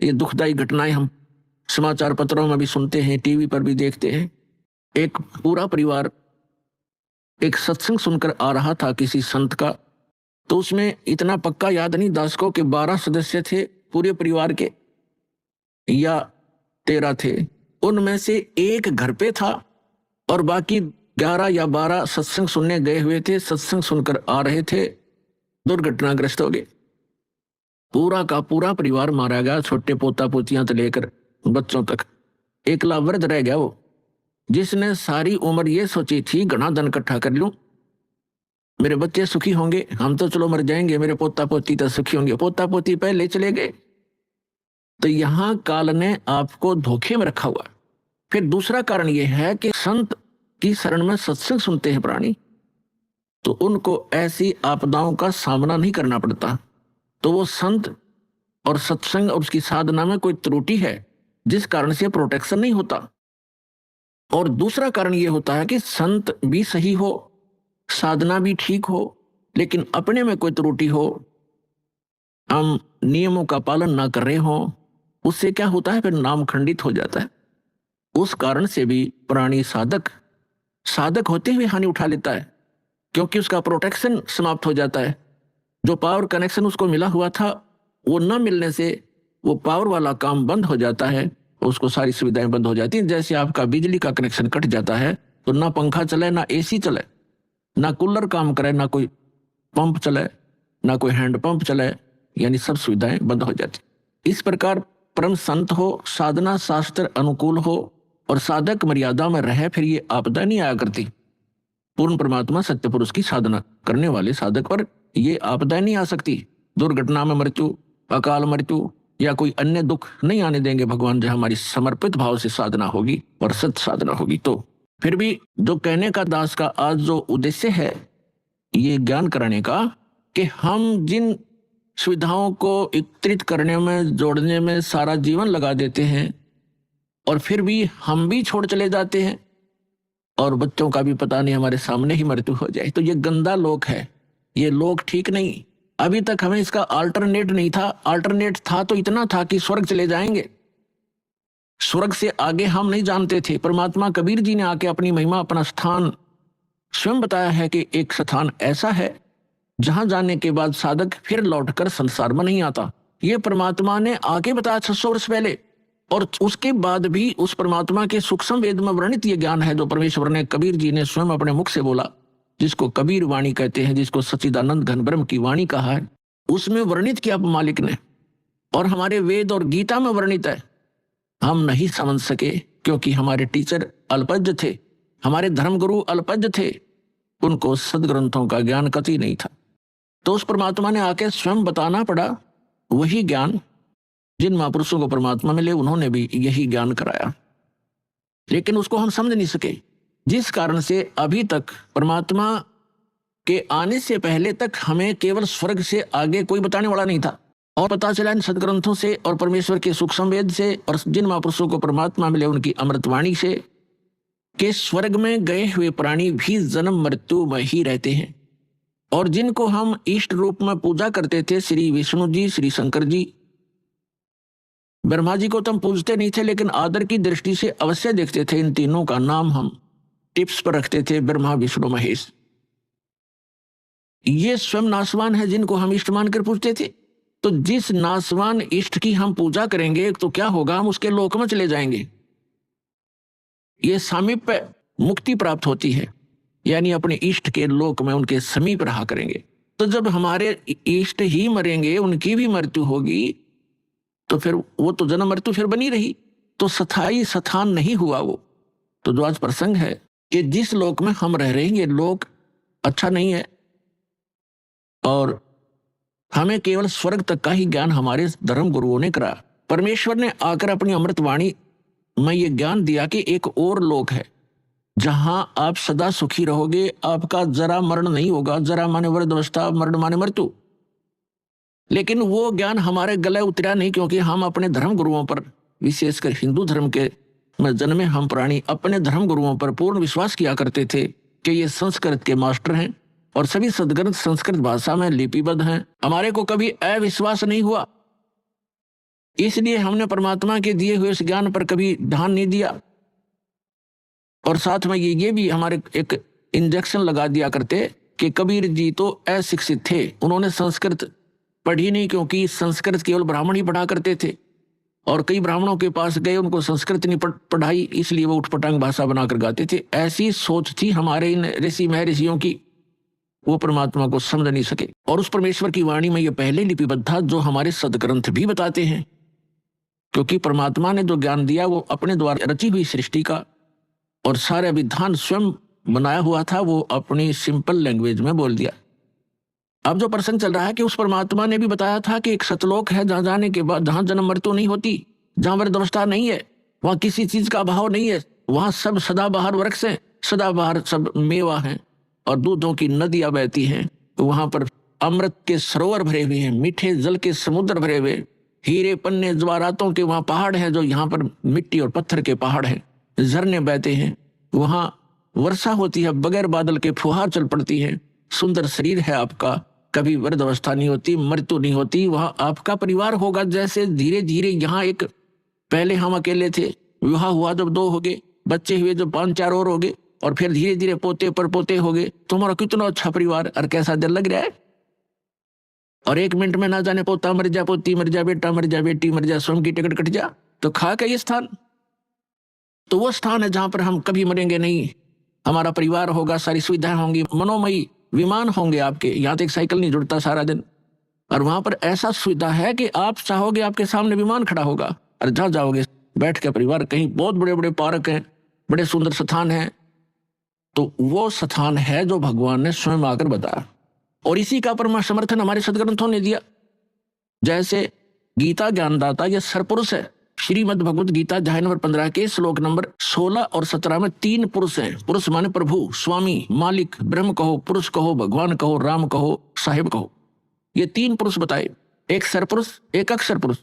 ये दुखदायी घटनाएं हम समाचार पत्रों में भी सुनते हैं, टीवी पर भी देखते हैं। एक पूरा परिवार एक सत्संग सुनकर आ रहा था किसी संत का, तो उसमें इतना पक्का याद नहीं दास को कि 12 सदस्य थे पूरे परिवार के या 13 थे। उनमें से एक घर पे था और बाकी 11 या 12 सत्संग सुनने गए हुए थे, सत्संग सुनकर आ रहे थे, दुर्घटनाग्रस्त हो गए। पूरा का पूरा परिवार मारा गया, छोटे पोता पोतियां से लेकर बच्चों तक। एकला वृद्ध रह गया वो, जिसने सारी उम्र ये सोची थी घना धन इकट्ठा कर लूं, मेरे बच्चे सुखी होंगे, हम तो चलो मर जाएंगे, मेरे पोता पोती तो सुखी होंगे। पोता पोती पहले चले गए। तो यहां काल ने आपको धोखे में रखा हुआ। फिर दूसरा कारण यह है कि संत की शरण में सत्संग सुनते हैं प्राणी, तो उनको ऐसी आपदाओं का सामना नहीं करना पड़ता। तो वो संत और सत्संग और उसकी साधना में कोई त्रुटि है जिस कारण से प्रोटेक्शन नहीं होता। और दूसरा कारण ये होता है कि संत भी सही हो, साधना भी ठीक हो, लेकिन अपने में कोई त्रुटि हो, हम नियमों का पालन ना कर रहे हो, उससे क्या होता है, फिर नाम खंडित हो जाता है। उस कारण से भी प्राणी साधक होते हुए हानि उठा लेता है, क्योंकि उसका प्रोटेक्शन समाप्त हो जाता है। जो पावर कनेक्शन उसको मिला हुआ था वो न मिलने से वो पावर वाला काम बंद हो जाता है, उसको सारी सुविधाएं बंद हो जाती हैं। जैसे आपका बिजली का कनेक्शन कट जाता है तो ना पंखा चले, ना एसी चले, ना कूलर काम करे, ना कोई पंप चले, ना कोई हैंड पंप चले, यानी सब सुविधाएं बंद हो जाती। इस प्रकार परम संत हो, साधना शास्त्र अनुकूल हो और साधक मर्यादा में रहे, फिर ये आपदा नहीं आया करती। पूर्ण परमात्मा सत्य पुरुष की साधना करने वाले साधक पर ये आपदा नहीं आ सकती। दुर्घटना में मृत्यु, अकाल मृत्यु या कोई अन्य दुख नहीं आने देंगे भगवान, जब हमारी समर्पित भाव से साधना होगी और सत्य साधना होगी। तो फिर भी जो कहने का दास का आज जो उद्देश्य है ये ज्ञान कराने का, कि हम जिन सुविधाओं को एकत्रित करने में, जोड़ने में सारा जीवन लगा देते हैं और फिर भी हम भी छोड़ चले जाते हैं और बच्चों का भी पता नहीं, हमारे सामने ही मृत्यु हो जाए, तो ये गंदा लोक है, ये लोक ठीक नहीं। अभी तक हमें इसका अल्टरनेट नहीं था। अल्टरनेट था तो इतना था कि स्वर्ग चले जाएंगे, स्वर्ग से आगे हम नहीं जानते थे। परमात्मा कबीर जी ने आके अपनी महिमा, अपना स्थान स्वयं बताया है कि एक स्थान ऐसा है जहां जाने के बाद साधक फिर लौटकर संसार में नहीं आता। ये परमात्मा ने आके बताया 600 वर्ष पहले। और उसके बाद भी उस परमात्मा के सूक्ष्म वेद में वर्णित ये ज्ञान है जो परमेश्वर ने, कबीर जी ने स्वयं अपने मुख से बोला, जिसको कबीर वाणी कहते हैं, जिसको सच्चिदानंद घन ब्रह्म की वाणी कहा है, उसमें वर्णित किया मालिक ने, और हमारे वेद और गीता में वर्णित है। हम नहीं समझ सके क्योंकि हमारे टीचर अल्पज्ञ थे, हमारे धर्मगुरु अल्पज्ञ थे, उनको सदग्रंथों का ज्ञान कतई नहीं था। तो उस परमात्मा ने आके स्वयं बताना पड़ा वही ज्ञान। जिन महापुरुषों को परमात्मा मिले उन्होंने भी यही ज्ञान कराया, लेकिन उसको हम समझ नहीं सके, जिस कारण से अभी तक परमात्मा के आने से पहले तक हमें केवल स्वर्ग से आगे कोई बताने वाला नहीं था। और पता चला इन सदग्रंथों से और परमेश्वर के सूक्ष्म वेद से और जिन महापुरुषों को परमात्मा मिले उनकी अमृतवाणी से कि स्वर्ग में गए हुए प्राणी भी जन्म मृत्यु में ही रहते हैं। और जिनको हम इष्ट रूप में पूजा करते थे, श्री विष्णु जी, श्री शंकर जी, ब्रह्मा जी को तो हम पूजते नहीं थे, लेकिन आदर की दृष्टि से अवश्य देखते थे। इन तीनों का नाम हम टिप्स पर रखते थे, ब्रह्मा विष्णु महेश। ये स्वयं नासवान है जिनको हम इष्ट मानकर पूजते थे। तो जिस नासवान इष्ट की हम पूजा करेंगे तो क्या होगा, हम उसके लोक में चले जाएंगे। ये सामीप्य मुक्ति प्राप्त होती है, यानी अपने इष्ट के लोक में उनके समीप रहा करेंगे। तो जब हमारे इष्ट ही मरेंगे, उनकी भी मृत्यु होगी, तो फिर वो तो जन्म मृत्यु फिर बनी रही, तो स्थायी स्थान नहीं हुआ वो। तो जो आज प्रसंग है कि जिस लोक में हम रह रहे हैं ये लोक अच्छा नहीं है, और हमें केवल स्वर्ग तक का ही ज्ञान हमारे धर्म गुरुओं ने करा। परमेश्वर ने आकर अपनी अमृतवाणी में ये ज्ञान दिया कि एक और लोक है जहां आप सदा सुखी रहोगे, आपका जरा मरण नहीं होगा। जरा माने वृद्धावस्था, मरण माने मृत्यु। लेकिन वो ज्ञान हमारे गले उतरा नहीं, क्योंकि हम अपने धर्म गुरुओं पर, विशेषकर हिंदू धर्म के में जन्मे हम प्राणी, अपने धर्म गुरुओं पर पूर्ण विश्वास किया करते थे कि ये संस्कृत के मास्टर हैं और सभी सदग्रंथ संस्कृत भाषा में लिपिबद्ध हैं। हमारे को कभी अविश्वास नहीं हुआ, इसलिए हमने परमात्मा के दिए हुए इस ज्ञान पर कभी ध्यान नहीं दिया। और साथ में ये भी हमारे एक इंजेक्शन लगा दिया करते कि कबीर जी तो अशिक्षित थे, उन्होंने संस्कृत पढ़ी नहीं, क्योंकि संस्कृत केवल ब्राह्मण ही पढ़ा करते थे, और कई ब्राह्मणों के पास गए, उनको संस्कृत नहीं पढ़ाई, इसलिए वो उठपटांग भाषा बनाकर गाते थे। ऐसी सोच थी हमारे इन ऋषि महर्षियों की, वो परमात्मा को समझ नहीं सके। और उस परमेश्वर की वाणी में ये पहले लिपिबद्ध था, जो हमारे सदग्रंथ भी बताते हैं, क्योंकि परमात्मा ने जो ज्ञान दिया वो अपने द्वारा रची हुई सृष्टि का और सारे विधान स्वयं बनाया हुआ था, वो अपनी सिंपल लैंग्वेज में बोल दिया। अब जो प्रसंग चल रहा है कि उस परमात्मा ने भी बताया था कि एक सतलोक है जहां जाने के बाद, जहां जन्म मृत्यु नहीं होती, जहां वृद्धावस्था नहीं है, वहां किसी चीज का अभाव नहीं है, वहां सब सदाबहार वृक्ष हैं, सदाबहार सब मेवा हैं और दूधों की नदियां बहती हैं। वहां पर अमृत के सरोवर भरे हुए हैं, मीठे जल के समुद्र भरे हुए, हीरे पन्ने जवाहरातों के वहां पहाड़ हैं, जो यहाँ पर मिट्टी और पत्थर के पहाड़ हैं, झरने बहते हैं, वहां वर्षा होती है, बगैर बादल के फुहार चल पड़ती है, सुंदर शरीर है आपका, कभी वृद्ध अवस्था नहीं होती, मृत्यु नहीं होती, वहां आपका परिवार होगा। जैसे धीरे धीरे यहाँ एक पहले हम अकेले थे, विवाह हुआ जब 2 हो गए, बच्चे हुए जब 5-4 और हो गए, और फिर धीरे धीरे पोते पर पोते हो गए, तुम्हारा कितना अच्छा परिवार और कैसा दिल लग रहा है। और 1 मिनट में ना जाने पोता मर जा, पोती मर जा, बेटा मर जा, बेटी मर जा, स्वयं की टिकट कट जा, तो खा के ये स्थान, तो वो स्थान है जहां पर हम कभी मरेंगे नहीं। हमारा परिवार होगा, सारी सुविधाएं होंगी, मनोमयी विमान होंगे आपके, यहाँ तो एक साइकिल नहीं जुड़ता सारा दिन। और वहां पर ऐसा सुविधा है कि आप चाहोगे आपके सामने विमान खड़ा होगा, और जहां जाओगे बैठ के परिवार, कहीं बहुत बड़े बड़े पार्क हैं, बड़े सुंदर स्थान हैं। तो वो स्थान है जो भगवान ने स्वयं आकर बताया, और इसी का परम समर्थन हमारे सदग्रंथों ने दिया। जैसे गीता ज्ञानदाता यह सरपुरुष है, श्रीमद् भगवत गीता अध्याय नंबर 15 के श्लोक नंबर 16 और 17 में 3 पुरुष हैं। पुरुष माने प्रभु, स्वामी, मालिक, ब्रह्म कहो, पुरुष कहो, भगवान कहो, राम कहो, साहिब कहो। ये 3 पुरुष बताए, एक सरपुरुष, एक अक्षर पुरुष।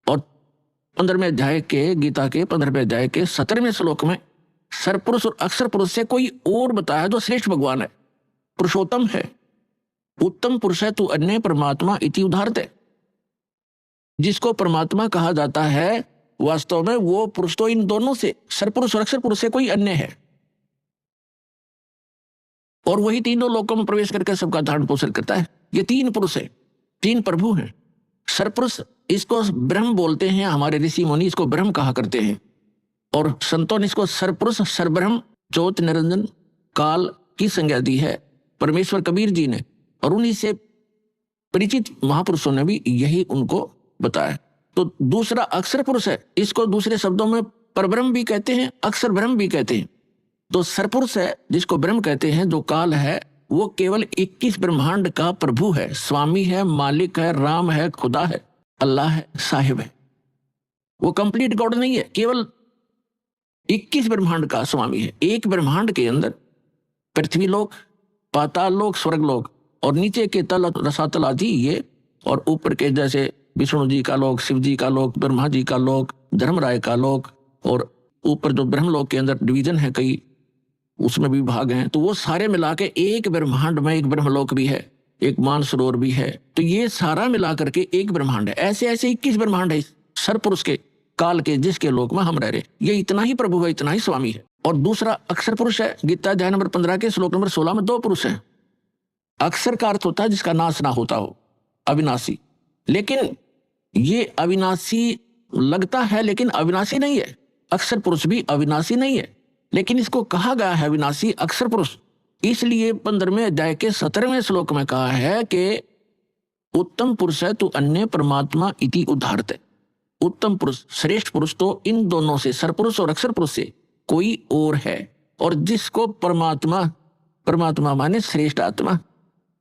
और 15वें अध्याय के गीता के 15वें अध्याय के 17वें श्लोक में सरपुरुष और अक्षर पुरुष से कोई और बताया जो श्रेष्ठ भगवान है, पुरुषोत्तम है, उत्तम पुरुष है, तू अन्य परमात्मा इति उदाहरते। जिसको परमात्मा कहा जाता है वास्तव में वो पुरुष तो इन दोनों से, सरपुरुष और अक्षर पुरुष से कोई अन्य है, और वही तीनों लोकों में प्रवेश करके सबका धारण पोषण करता है। ये 3 पुरुष है, 3 प्रभु हैं। सरपुरुष इसको ब्रह्म बोलते हैं, हमारे ऋषि मुनि इसको ब्रह्म कहा करते हैं, और संतों ने इसको सरपुरुष, सरब्रह्म, ज्योत निरंजन, काल की संज्ञा दी है परमेश्वर कबीर जी ने, और उन्हीं से परिचित महापुरुषों ने भी यही उनको बताया। तो दूसरा अक्षर पुरुष है, इसको दूसरे शब्दों में परब्रह्म भी कहते हैं, अक्षर ब्रह्म भी कहते हैं। तो सरपुरुष है जिसको ब्रह्म कहते हैं, जो काल है, वो केवल 21 ब्रह्मांड का प्रभु है, स्वामी है, मालिक है, राम है, खुदा है, अल्लाह है, साहिब है। वो कंप्लीट गॉड नहीं है, केवल 21 ब्रह्मांड का स्वामी है। एक ब्रह्मांड के अंदर पृथ्वी लोक, पाताल लोक, स्वर्ग लोक, और नीचे के तल रसातल आदि ये, और ऊपर के जैसे विष्णु जी का लोक, शिव जी का लोक, ब्रह्मा जी का लोक, धर्मराय का लोक, और ऊपर जो ब्रह्मलोक के अंदर डिवीजन है कई, उसमें भी भाग हैं। तो वो सारे मिला के एक ब्रह्मांड में एक ब्रह्मलोक भी है, एक मानसरोवर भी है। तो ये सारा मिला करके एक ब्रह्मांड है। ऐसे ऐसे 21 ब्रह्मांड है सरपुरुष के, काल के, जिसके लोक में हम रह रहे। ये इतना ही प्रभु है, इतना ही स्वामी है। और दूसरा अक्षर पुरुष है। गीता अध्याय नंबर 15 के श्लोक नंबर 16 में 2 पुरुष हैं। अक्षर का अर्थ होता है जिसका नाश ना होता हो, अविनाशी। लेकिन ये अविनाशी लगता है, लेकिन अविनाशी नहीं है। अक्षर पुरुष भी अविनाशी नहीं है, लेकिन इसको कहा गया है अविनाशी अक्षर पुरुष, इसलिए 15वें अध्याय के 17वें श्लोक में कहा है कि उत्तम पुरुष है तो अन्य परमात्मा इति उदाहरते। उत्तम पुरुष, श्रेष्ठ पुरुष तो इन दोनों से, सरपुरुष और अक्षर पुरुष से कोई और है। और जिसको परमात्मा, परमात्मा माने श्रेष्ठ आत्मा,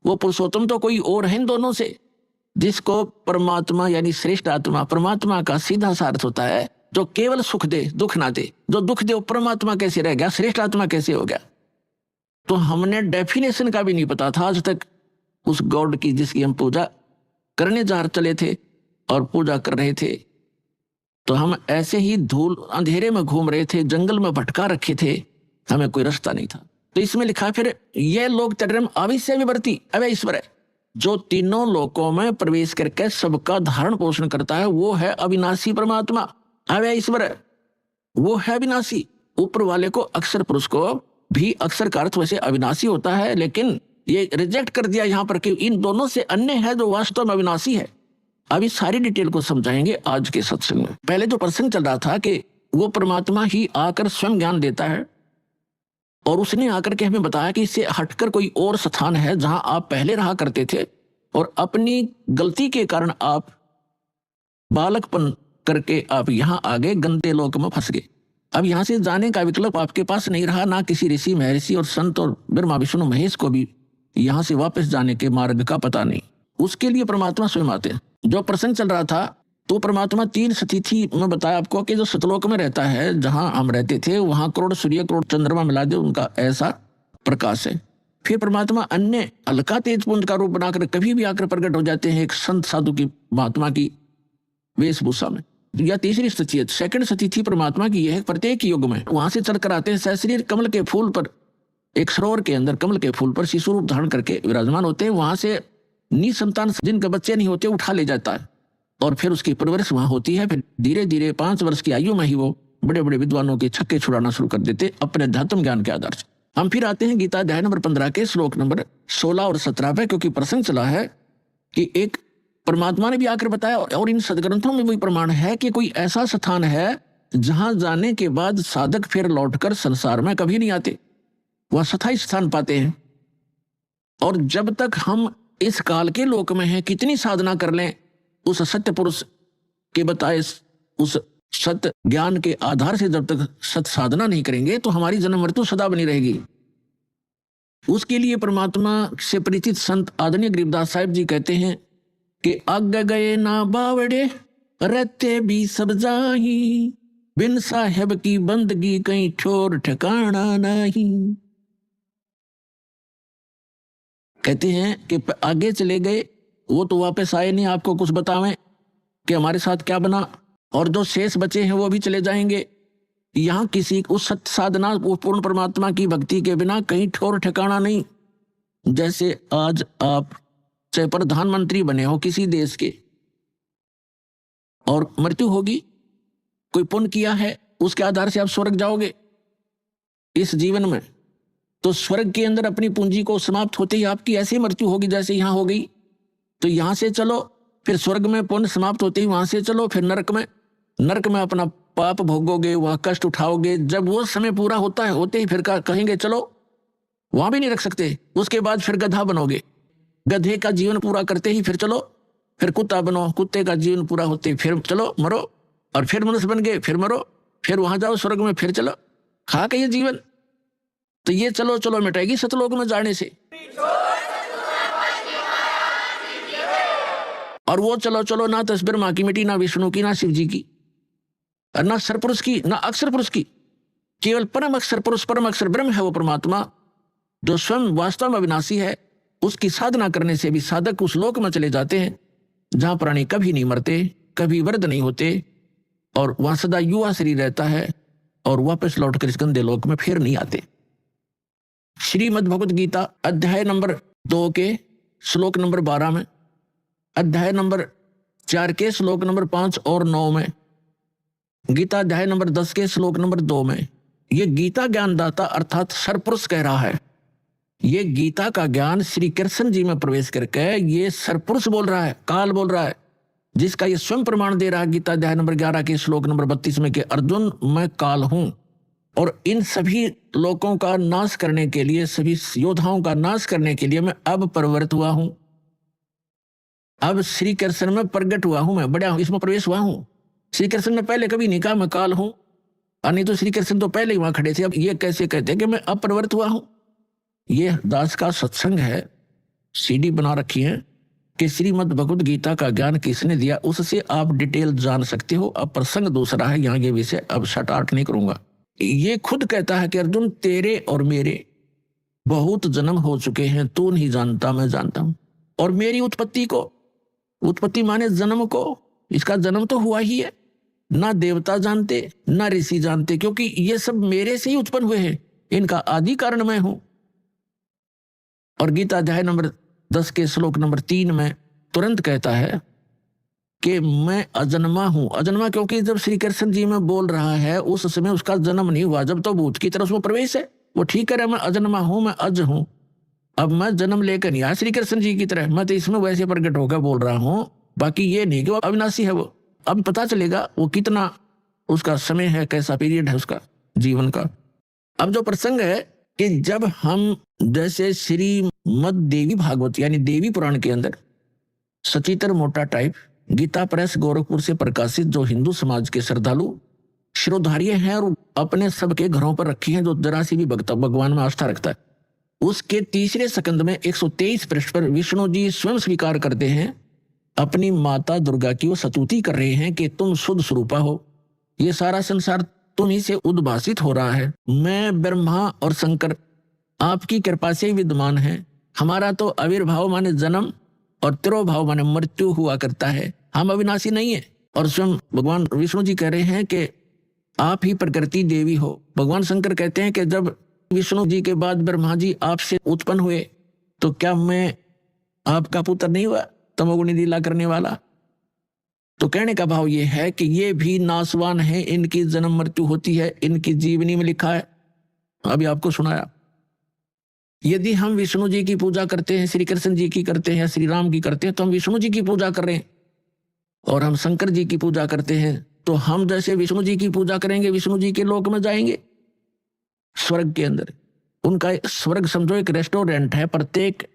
वो पुरुषोत्तम तो कोई और है इन दोनों से। जिसको परमात्मा यानी श्रेष्ठ आत्मा, परमात्मा का सीधा सा अर्थ होता है जो केवल सुख दे, दुख ना दे। जो दुख दे वो परमात्मा कैसे रह गया, श्रेष्ठ आत्मा कैसे हो गया? तो हमने डेफिनेशन का भी नहीं पता था आज तक उस गॉड की जिसकी हम पूजा करने जा चले थे और पूजा कर रहे थे। तो हम ऐसे ही धूल अंधेरे में घूम रहे थे, जंगल में भटका रखे थे, हमें कोई रास्ता नहीं था। तो इसमें लिखा फिर ये लोग तटरम अविश्य विवर्ती अवय ईश्वर है, जो तीनों लोकों में प्रवेश करके सबका धारण पोषण करता है, वो है अविनाशी परमात्मा, अवय ईश्वर है, वो है अविनाशी। ऊपर वाले को अक्षर पुरुष को भी अक्षर का अर्थ वैसे अविनाशी होता है, लेकिन ये रिजेक्ट कर दिया यहाँ पर कि इन दोनों से अन्य है जो वास्तव में अविनाशी है। अभी सारी डिटेल को समझाएंगे आज के सत्संग में। पहले जो प्रसंग चल रहा था कि वो परमात्मा ही आकर स्वयं ज्ञान देता है, और उसने आकर के हमें बताया कि इससे हटकर कोई और स्थान है जहां आप पहले रहा करते थे, और अपनी गलती के कारण आप बालकपन करके आप यहाँ आगे गंदे लोक में फंस गए। अब यहाँ से जाने का विकल्प आपके पास नहीं रहा, ना किसी ऋषि, महर्षि और संत और ब्रह्मा विष्णु महेश को भी यहाँ से वापस जाने के मार्ग का पता नहीं। उसके लिए परमात्मा स्वयं आते हैं। जो प्रसंग चल रहा था तो परमात्मा 3 स्थिति में बताया आपको कि जो सतलोक में रहता है, जहां हम रहते थे, वहां करोड़ सूर्य करोड़ चंद्रमा मिला दे उनका ऐसा प्रकाश है। फिर परमात्मा अन्य हल्का तेज पुंज का रूप बनाकर कभी भी आकर प्रकट हो जाते हैं एक संत साधु की, महात्मा की वेशभूषा में। या तीसरी स्थिति, सेकंड स्थिति परमात्मा की यह है, प्रत्येक युग में वहां से चल कर आते हैं सशरीर कमल के फूल पर, एक सरोवर के अंदर कमल के फूल पर शिशु रूप धारण करके विराजमान होते हैं। वहां से निसंतान जिनके बच्चे नहीं होते उठा ले जाता है, और फिर उसकी परवरिश वहां होती है। फिर धीरे धीरे 5 वर्ष की आयु में ही वो बड़े बड़े विद्वानों के छक्के छुड़ाना शुरू कर देते अपने अध्यात्म ज्ञान के आधार से। हम फिर आते हैं गीता अध्याय नंबर 15 के श्लोक नंबर 16 और 17 पे, क्योंकि प्रसंग चला है कि एक परमात्मा ने भी आकर बताया, और इन सदग्रंथों में भी प्रमाण है कि कोई ऐसा स्थान है जहां जाने के बाद साधक फिर लौटकर संसार में कभी नहीं आते, वह स्थायी स्थान पाते हैं। और जब तक हम इस काल के लोक में हैं, कितनी साधना कर लें, उस सत्य पुरुष के बताए उस सत्य ज्ञान के आधार से जब तक सत्य साधना नहीं करेंगे तो हमारी जन्म मृत्यु सदा बनी रहेगी। उसके लिए परमात्मा से परिचित संत आदरणीय गरीबदास साहिब जी कहते हैं कि आगे गए ना बावड़े रहते भी सब जाही, बिन साहेब की बंदगी कहीं ठोर ठिकाना नहीं। कहते हैं कि आगे चले गए, वो तो वापस आए नहीं आपको कुछ बतावें कि हमारे साथ क्या बना, और जो शेष बचे हैं वो भी चले जाएंगे। यहाँ किसी उस सत्य साधना, वो पूर्ण परमात्मा की भक्ति के बिना कहीं ठोर ठिकाना नहीं। जैसे आज आप चाहे प्रधानमंत्री बने हो किसी देश के, और मृत्यु होगी, कोई पुण्य किया है उसके आधार से आप स्वर्ग जाओगे इस जीवन में, तो स्वर्ग के अंदर अपनी पूंजी को समाप्त होते ही आपकी ऐसी मृत्यु होगी जैसे यहाँ हो गई। तो यहाँ से चलो फिर स्वर्ग में पुण्य समाप्त होते ही वहां से चलो, फिर नरक में अपना पाप भोगोगे, वहां कष्ट उठाओगे। जब वो समय पूरा होता है, होते ही फिर कहेंगे चलो, वहां भी नहीं रख सकते। उसके बाद फिर गधा बनोगे, गधे का जीवन पूरा करते ही फिर चलो, फिर कुत्ता बनो, कुत्ते का जीवन पूरा होते ही फिर चलो मरो, और फिर मनुष्य बन गए, फिर मरो, फिर वहां जाओ स्वर्ग में, फिर चलो। खा के ये जीवन, तो ये चलो चलो मिटाएगी सतलोक में जाने से। और वो चलो चलो ना तस्वीर माँ की मिटी, ना विष्णु की, ना शिव जी की, और ना अक्षर पुरुष की, ना अक्षर पुरुष की, केवल परम अक्षर पुरुष, परम अक्षर ब्रह्म है वो परमात्मा, जो स्वयं वास्तव में अविनाशी है। उसकी साधना करने से भी साधक उस लोक में चले जाते हैं जहां प्राणी कभी नहीं मरते, कभी वृद्ध नहीं होते, और वहां सदा युवा शरीर रहता है, और वापस लौटकर इस गंदे लोक में फिर नहीं आते। श्रीमद् भगवत गीता अध्याय नंबर 2 के श्लोक नंबर 12 में, अध्याय नंबर 4 के श्लोक नंबर 5 और 9 में, गीता अध्याय नंबर 10 के श्लोक नंबर 2 में, ये गीता ज्ञानदाता अर्थात सरपुरुष कह रहा है। ये गीता का ज्ञान श्री कृष्ण जी में प्रवेश करके ये सरपुरुष बोल रहा है, काल बोल रहा है, जिसका ये स्वयं प्रमाण दे रहा है गीता अध्याय नंबर 11 के श्लोक नंबर 32 में कि अर्जुन मैं काल हूं, और इन सभी लोगों का नाश करने के लिए, सभी योद्धाओं का नाश करने के लिए मैं अब प्रवृत्त हुआ हूं। अब श्री कृष्ण में प्रकट हुआ हूं, मैं बड़ा हूं, इसमें प्रवेश हुआ हूं। श्री कृष्ण ने पहले कभी नहीं कहा मैं काल हूं, और नहीं तो श्री कृष्ण तो पहले ही वहां खड़े थे। अब ये कैसे कहते हैं कि मैं अब प्रवृत्त हुआ हूं? ये दास का सत्संग है, सीडी बना रखी है कि श्रीमद् भगवत गीता का ज्ञान किसने दिया, उससे आप डिटेल जान सकते हो। अब प्रसंग दूसरा है, यहाँ ये विषय अब शटार्ट नहीं करूंगा। ये खुद कहता है कि अर्जुन तेरे और मेरे बहुत जन्म हो चुके हैं, तू नहीं जानता मैं जानता हूं। और मेरी उत्पत्ति को, उत्पत्ति माने जन्म को, इसका जन्म तो हुआ ही है, ना देवता जानते ना ऋषि जानते, क्योंकि ये सब मेरे से ही उत्पन्न हुए हैं, इनका आदि कारण मैं हूं। और गीता अध्याय नंबर 10 के श्लोक नंबर 3 में तुरंत कहता है कि मैं अजन्मा हूं। अजन्मा क्योंकि जब श्री कृष्ण जी में बोल रहा है उस समय उसका जन्म नहीं हुआ, जब तो भूत की तरह उसमें प्रवेश है। वो ठीक है, मैं अजन्मा हूं, मैं अज हूं। अब मैं जन्म लेकर नहीं आया श्री कृष्ण जी की तरह, मैं तो इसमें वैसे प्रकट होकर बोल रहा हूं। बाकी ये नहीं कि वो अविनाशी है, वो अब पता चलेगा वो कितना उसका समय है, कैसा पीरियड है उसका जीवन का। अब जो प्रसंग है कि जब हम जैसे श्रीमद् देवी भागवत यानी देवी पुराण के अंदर सचित्र मोटा टाइप गीता प्रेस गोरखपुर से प्रकाशित, जो हिंदू समाज के श्रद्धालु शिरोधार्य हैं और अपने सबके घरों पर रखी हैं, जो जरा सी भी भगवान में आस्था रखता है, उसके तीसरे स्कंद में 123 पृष्ठ पर विष्णु जी स्वयं स्वीकार करते हैं अपनी माता दुर्गा की, वो स्तुति कर रहे हैं कि तुम शुद्ध स्वरूपा हो, ये सारा संसार तुम ही से उद्भासित हो रहा है। मैं ब्रह्मा और शंकर आपकी कृपा से विद्यमान है। हमारा तो आविर्भाव माने जन्म और तिरोभाव माने मृत्यु हुआ करता है, हम अविनाशी नहीं है। और स्वयं भगवान विष्णु जी कह रहे हैं कि आप ही प्रकृति देवी हो। भगवान शंकर कहते हैं कि जब विष्णु जी के बाद ब्रह्मा जी आपसे उत्पन्न हुए तो क्या मैं आपका पुत्र नहीं हुआ, तमोगुणी लीला करने वाला? तो कहने का भाव ये है कि ये भी नासवान है, इनकी जन्म मृत्यु होती है, इनकी जीवनी में लिखा है, अभी आपको सुनाया। यदि हम विष्णु जी की पूजा करते हैं, श्री कृष्ण जी की करते हैं या श्री राम की करते हैं, तो हम विष्णु जी की पूजा कर रहे हैं। और हम शंकर जी की पूजा करते हैं तो हम जैसे विष्णु जी की पूजा करेंगे, विष्णु जी के लोक में जाएंगे स्वर्ग के अंदर। उनका स्वर्ग समझो एक रेस्टोरेंट है, प्रत्येक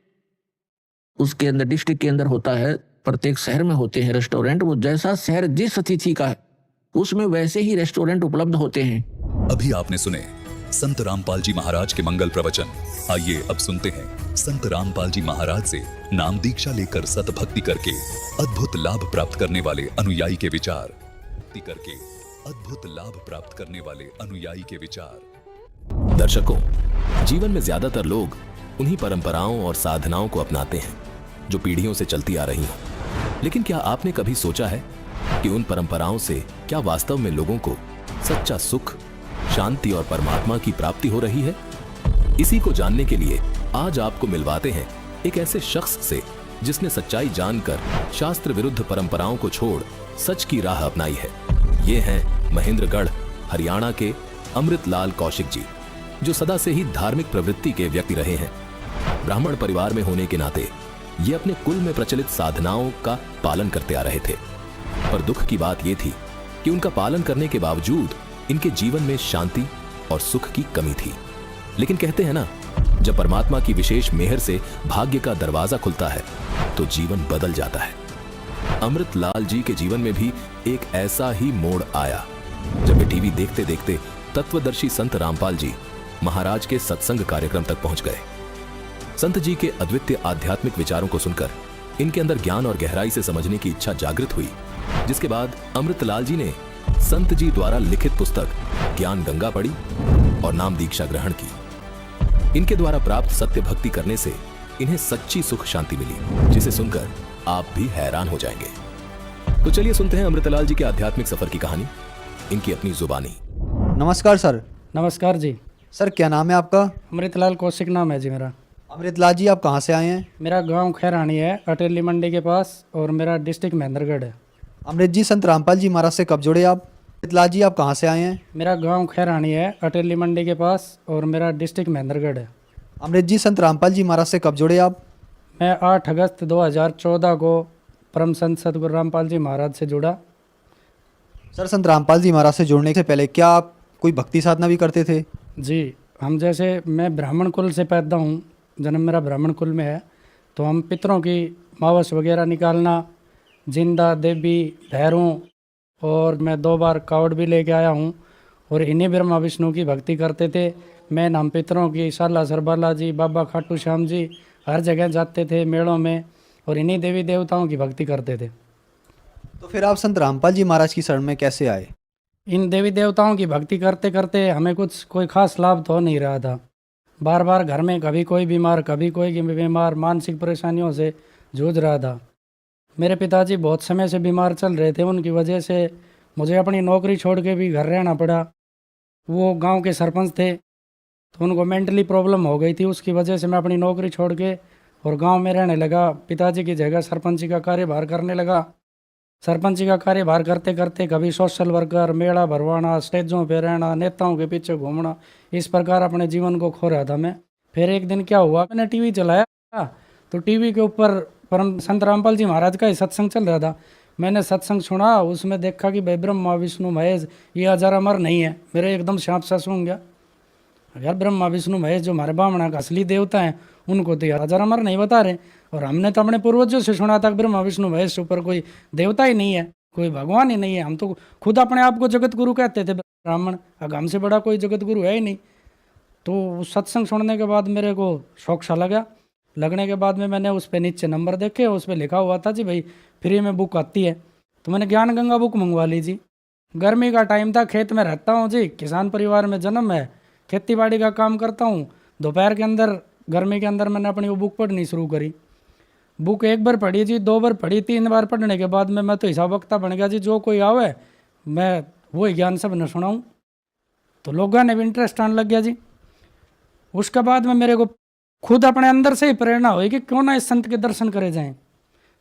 उसके अंदर डिस्ट्रिक्ट के अंदर होता है, प्रत्येक शहर में होते हैं रेस्टोरेंट। वो जैसा शहर जिस अतिथि का है उसमें वैसे ही रेस्टोरेंट उपलब्ध होते हैं। अभी आपने सुने संत रामपाल जी महाराज के मंगल प्रवचन। आइए अब सुनते हैं संत रामपाल जी महाराज से नाम दीक्षा लेकर सत भक्ति करके अद्भुत लाभ प्राप्त करने वाले अनुयायी के विचार। करके अद्भुत लाभ प्राप्त करने वाले अनुयायी के विचार। दर्शकों, जीवन में ज्यादातर लोग उन्हीं परंपराओं और साधनाओं को अपनाते हैं जो पीढ़ियों से चलती आ रही हैं। लेकिन क्या आपने कभी सोचा है कि उन परंपराओं से क्या वास्तव में लोगों को सच्चा सुख, शांति और परमात्मा की प्राप्ति हो रही है? इसी को जानने के लिए आज आपको मिलवाते हैं एक ऐसे शख्स से जिसने सच्चाई जानकर शास्त्र विरुद्ध परंपराओं को छोड़ सच की राह अपनाई है। ये हैं महेंद्रगढ़ हरियाणा के अमृतलाल कौशिक जी, जो सदा से ही धार्मिक प्रवृत्ति के व्यक्ति रहे हैं। ब्राह्मण परिवार में होने के नाते ये अपने कुल में प्रचलित साधनाओं का पालन करते आ रहे थे। पर दुख की बात यह थी कि उनका पालन करने के बावजूद इनके जीवन में शांति और सुख की कमी थी। लेकिन कहते हैं ना, जब परमात्मा की विशेष मेहर से भाग्य का दरवाजा खुलता है तो जीवन बदल जाता है। अमृतलाल जी के जीवन में भी एक ऐसा ही मोड़ आया जब वे टीवी देखते देखते तत्वदर्शी संत रामपाल जी महाराज के सत्संग कार्यक्रम तक पहुंच गए। संत जी के अद्वितीय आध्यात्मिक विचारों को सुनकर इनके अंदर ज्ञान और गहराई से समझने की इच्छा जागृत हुई, जिसके बाद अमृतलाल जी ने संत जी द्वारा लिखित पुस्तक ज्ञान गंगा पढ़ी और नाम दीक्षा ग्रहण की। इनके द्वारा प्राप्त सत्य भक्ति करने से इन्हें सच्ची सुख शांति मिली, जिसे सुनकर आप भी हैरान हो जाएंगे। तो चलिए सुनते हैं अमृतलाल जी के आध्यात्मिक सफर की कहानी, इनकी अपनी जुबानी। नमस्कार सर। नमस्कार जी। सर क्या नाम है आपका? अमृतलाल कौशिक नाम है जी मेरा। अमृतलाल जी आप कहाँ से आए हैं? मेरा गांव खैरानी है, अटेली मंडी के पास, और मेरा डिस्ट्रिक्ट महेंद्रगढ़ है। अमृत जी संत रामपाल जी महाराज से कब जुड़े आप? अमृतलाल जी आप कहाँ से आए हैं? मेरा गांव खैरानी है, अटेली मंडी के पास, और मेरा डिस्ट्रिक्ट महेंद्रगढ़ है। अमृत जी संत रामपाल जी महाराज से कब जुड़े आप? मैं 8 अगस्त 2014 को परम संत सतगुरु रामपाल जी महाराज से जुड़ा। सर संत रामपाल जी महाराज से जुड़ने से पहले क्या आप कोई भक्ति साधना भी करते थे? जी, हम जैसे मैं ब्राह्मण कुल से पैदा हूँ, जन्म मेरा ब्राह्मण कुल में है, तो हम पितरों की मावस वगैरह निकालना, जिंदा देवी भैरों, और मैं 2 बार कावड़ भी लेके आया हूँ, और इन्हीं ब्रह्मा विष्णु की भक्ति करते थे। मैं नाम पितरों की साला सरबाला जी, बाबा खाटू श्याम जी, हर जगह जाते थे मेलों में, और इन्हीं देवी देवताओं की भक्ति करते थे। तो फिर आप संत रामपाल जी महाराज की शरण में कैसे आए? इन देवी देवताओं की भक्ति करते करते हमें कोई खास लाभ तो हो नहीं रहा था। बार बार घर में कभी कोई बीमार, कभी कोई बीमार, मानसिक परेशानियों से जूझ रहा था। मेरे पिताजी बहुत समय से बीमार चल रहे थे, उनकी वजह से मुझे अपनी नौकरी छोड़ के भी घर रहना पड़ा। वो गांव के सरपंच थे, तो उनको मेंटली प्रॉब्लम हो गई थी, उसकी वजह से मैं अपनी नौकरी छोड़ के और गांव में रहने लगा। पिताजी की जगह सरपंची का कार्यभार करने लगा। सरपंची का कार्यभार करते करते कभी सोशल वर्कर, मेला भरवाना, स्टेजों पे रहना, नेताओं के पीछे घूमना, इस प्रकार अपने जीवन को खो रहा था मैं। फिर एक दिन क्या हुआ, मैंने टीवी चलाया तो टीवी के ऊपर परम संत रामपाल जी महाराज का ही सत्संग चल रहा था। मैंने सत्संग सुना, उसमें देखा कि भाई ब्रह्मा विष्णु महेश ये हजार अमर नहीं है। मेरे एकदम सांप सा सूंघ गया, यार ब्रह्मा विष्णु महेश जो हमारे ब्राह्मण का असली देवता हैं, उनको तो हजार अमर नहीं बता रहे। और हमने तो अपने पूर्वजों से सुना था कि ब्रह्मा विष्णु महेश ऊपर कोई देवता ही नहीं है, कोई भगवान ही नहीं है। हम तो खुद अपने आप को जगत गुरु कहते थे ब्राह्मण, अगर हमसे बड़ा कोई जगत गुरु है ही नहीं। तो सत्संग सुनने के बाद मेरे को शौक सा लगा। लगने के बाद में मैंने उस पर नीचे नंबर देखे, उस पर लिखा हुआ था जी भाई फ्री में बुक आती है। तो मैंने ज्ञान गंगा बुक मंगवा ली जी। गर्मी का टाइम था, खेत में रहता हूँ जी, किसान परिवार में जन्म है, खेती बाड़ी का काम करता हूँ। दोपहर के अंदर, गर्मी के अंदर मैंने अपनी वो बुक पढ़नी शुरू करी। बुक 1 बार पढ़ी जी, 2 बार पढ़ी, 3 बार पढ़ने के बाद में मैं तो हिसाब वक्ता बन गया जी। जो कोई आवे मैं वही ज्ञान सब न सुनाऊँ। तो लोगों ने भी इंटरेस्ट आने लग गया जी। उसके बाद में मेरे को खुद अपने अंदर से ही प्रेरणा हुई कि क्यों ना इस संत के दर्शन करे जाएं।